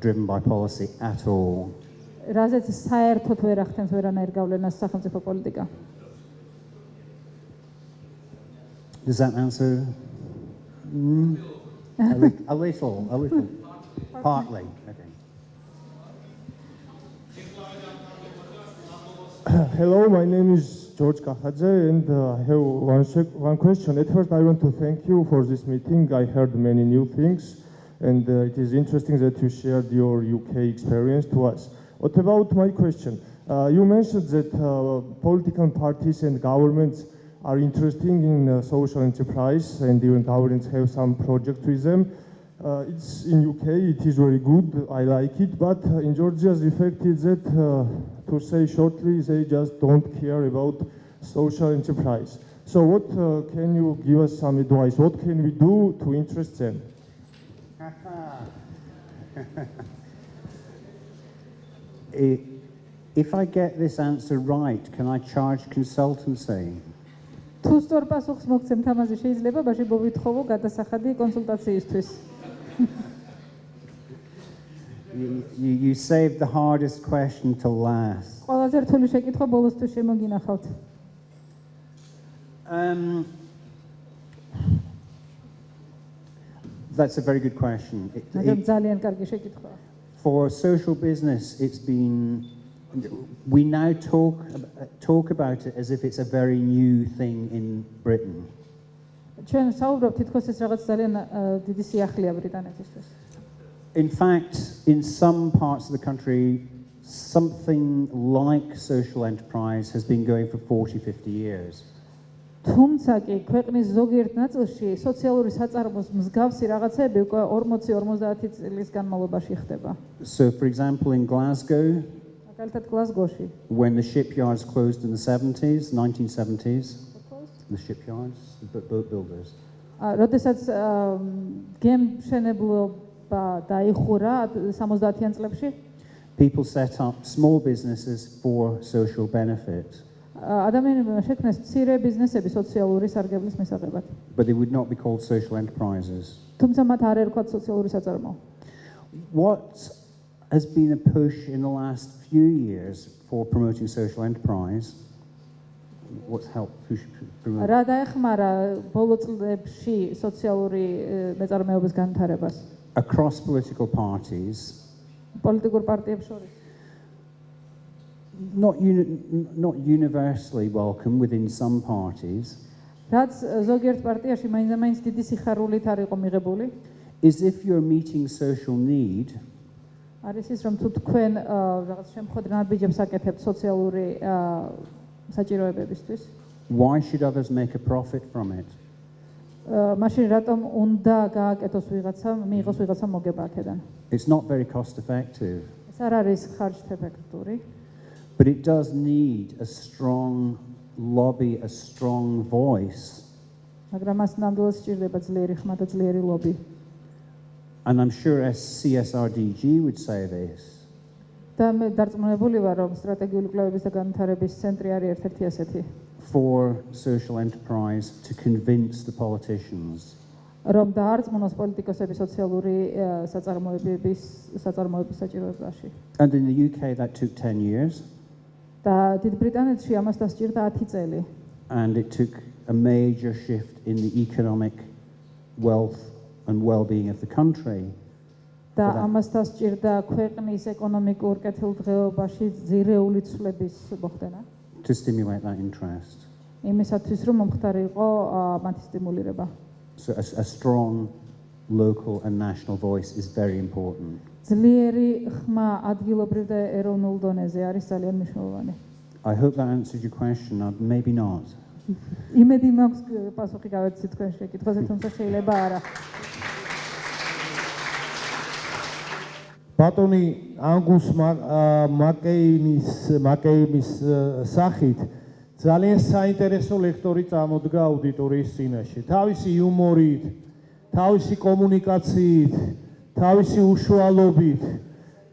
driven by policy at all. რაზეც საერთოდ ვერ ახდენს ვერანაირ გავლენას სახელმწიფო პოლიტიკა. Does that answer? A little. Partly. Okay. Hello, my name is George Kahadze, and I have one question. At first, I want to thank you for this meeting. I heard many new things, and it is interesting that you shared your UK experience to us. What about my question? You mentioned that political parties and governments are interested in social enterprise, and even governments have some projects with them. It's in UK, it is very good, I like it, but in Georgia the effect is that, to say shortly, they just don't care about social enterprise. So what can you give us some advice? What can we do to interest them? If I get this answer right, can I charge consultancy? თუ სწორ პასუხს მოგცემთ ამაზე შეიძლება ბაში გოვითხოვო გადასახადი კონსულტაციისთვის. You saved the hardest question till last. ყველაზე რთული შეკითხვა ბოლოსთვის შემოგინახავთ. That's a very good question. ძალიან კარგი შეკითხვაა. For social business, it's been. We now talk about it as if it's a very new thing in Britain. ჩვენ საუბრობთ თითქოს ეს რაღაც ძალიან დიდი სიახლეა ბრიტანეთისთვის. In fact, in some parts of the country, something like social enterprise has been going for 40-50 years. თუმცა კი ქვეყნის ზოგიერთ ნაწილში სოციალური საწარმოს მსგავსი რაღაცები უკვე 40-50 წლის განმავლობაში ხდება. So, for example, in Glasgow, მაგალითად გლაზგოში, when the shipyards closed in the 70s, 1970s, the shipyards, the boat builders. როდესაც გემშენებლობა დაიხურა 70-იან წლებში, people set up small businesses for social benefit. ადამიანებმა შექმნეს მცირე ბიზნესები სოციალური სარგებლის მისაღებად. But they would not be called social enterprises. თუმცა მათ არ ერქვათ სოციალური საწარმო. What has been a push in the last few years for promoting social enterprise? What's helped push promote? რა დაეხმარა ბოლო წლებში სოციალური მეწარმეობის განვითარებას? Across political parties. პოლიტიკურ პარტიებს შორის. Not universally welcome within some parties. რაც ზოგიერთ პარტიაში მაინც დიდი სიხარულით არ იყო მიღებული. Is if you're meeting social need. არის ის რომ თუ თქვენ რაღაც შემხოდ ნაბიჯებს აკეთებთ სოციალური საჭიროებებისთვის. Why should others make a profit from it? მაშინ რატომ უნდა გააკეთოს ვიღაცამ, მიიღოს ვიღაცამ მოგება აქედან? It's not very cost effective. ეს არ არის ხარჯთეფექტური. But it does need a strong lobby, a strong voice. მაგრამ მას ნამდვილად სჭირდება ძლიერი ხმა და ძლიერი ლობი. And I'm sure as CSRDG would say this. და მე დარწმუნებული ვარ რომ სტრატეგიული კვლევების და განვითარების ცენტრი არის ერთ-ერთი ასეთი. For social enterprise to convince the politicians. რომ დაარწმუნოს პოლიტიკოსები სოციალური საწარმოების საჭიროებაში. And in the UK that took 10 years. და დიდ ბრიტანეთში ამას დასჭირდა 10 წელი. And it took a major shift in the economic wealth and well-being of the country. და ამას დასჭირდა ქვეყნის ეკონომიკურ კეთილდღეობაში ძირეული ცვლების მოხდენა. To stimulate that interest. იმისათვის რომ მომხდარი იყო მათი სტიმულირება. So a strong local and national voice is very important. ძლიერი ხმა ადგილობრივ და ეროვნულ დონეზე არის ძალიან მნიშვნელოვანი. I hope that answered your question, maybe not. იმედი მაქვს პასუხი გავეცი თქვენ შეკითხვაზე, თუმცა შეიძლება არა. ბატონი ანგუს მაკკეიბის სახით ძალიან საინტერესო ლექტორი წამოდგა აუდიტორიის წინაშე. თავისი იუმორით, თავისი კომუნიკაციით, თავისი უშუალობით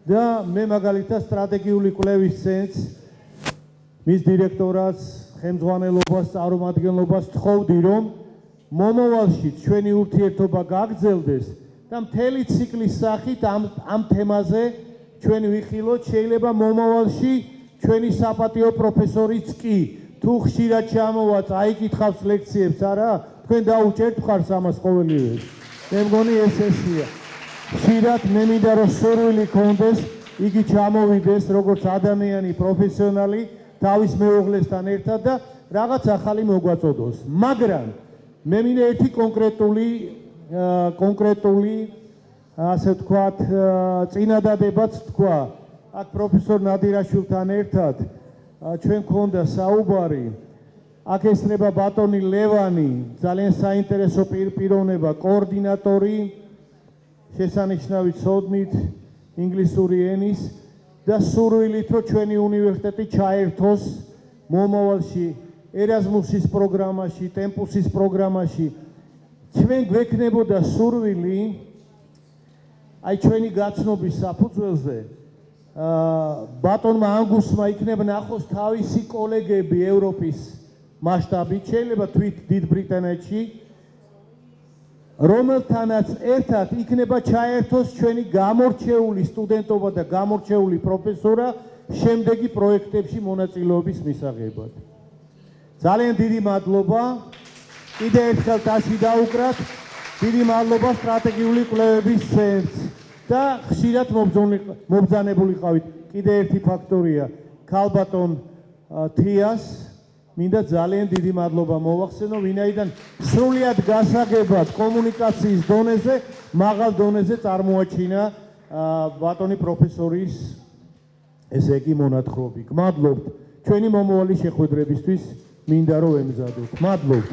და მე მაგალითად სტრატეგიული კვლევის ცენტრს მის დირექტორატს, ხელმძღვანელობას, წარმომადგენლობას თხოვდი, რომ მომავალში ჩვენი ურთიერთობა გაგრძელდეს და მთელი ციკლის სახით ამ თემაზე ჩვენ ვიხილოთ. შეიძლება მომავალში ჩვენი საპატიო პროფესორიც კი თუ ხშირად ჩამოვაც აიკითხავს ლექციებს, არა? თქვენ დაუჭერთ ხარს ამას ყოველივე. მე მგონი ესეა. ხშირად მე მინდა რომ სურვილი კონდეს, იგი ჩამოვიდეს როგორც ადამიანი პროფესიონალი თავის მეუღლესთან ერთად და რაღაც ახალი მოგვაწოდოს. მაგრამ მე მინდა ერთი კონკრეტული ასე ვთქვათ წინადადებაც თქვა. აქ პროფესორ ნადირაშვილთან ერთად ჩვენ გქონდა საუბარი. აქ ესწრება ბატონი ლევანი, ძალიან საინტერესო პიროვნება, კოორდინატორი შესანიშნავი ცოდნით ინგლისური ენის და სურვილით რომ ჩვენი უნივერსიტეტი ჩაერთოს მომავალში ერაზმუსის პროგრამაში, ტემპუსის პროგრამაში. ჩვენ გვექნებოდა სურვილი აი ჩვენი გაცნობის საფუძველზე ბატონმა ანგუსმა იქნება ნახოს თავისი კოლეგები ევროპის მასშტაბით, შეიძლება თვით დიდ ბრიტანეთში, რომელთანაც ერთად იქნება ჩაერთოს ჩვენი გამორჩეული სტუდენტობა და გამორჩეული პროფესორა შემდეგი პროექტებში მონაწილეობის მისაღებად. ძალიან დიდი მადლობა. კიდევ ერთხელ თაში დაუკრათ. დიდი მადლობა სტრატეგიული კვლევების ცენტრს და ხშირად მობრძანებულიყავით. კიდევ ერთი ფაქტორია ქალბატონ თიას. მინდა ძალიან დიდი მადლობა მოვახსენო, ვინაიდან სრულიად გასაგებად კომუნიკაციის დონეზე, მაღალ დონეზე წარმოაჩინა ბატონი პროფესორის ესე იგი მონათხრობი. გმადლობთ ჩვენი მომავალი შეხვედრებისთვის, მინდა რომ ემზადოთ. მადლობთ.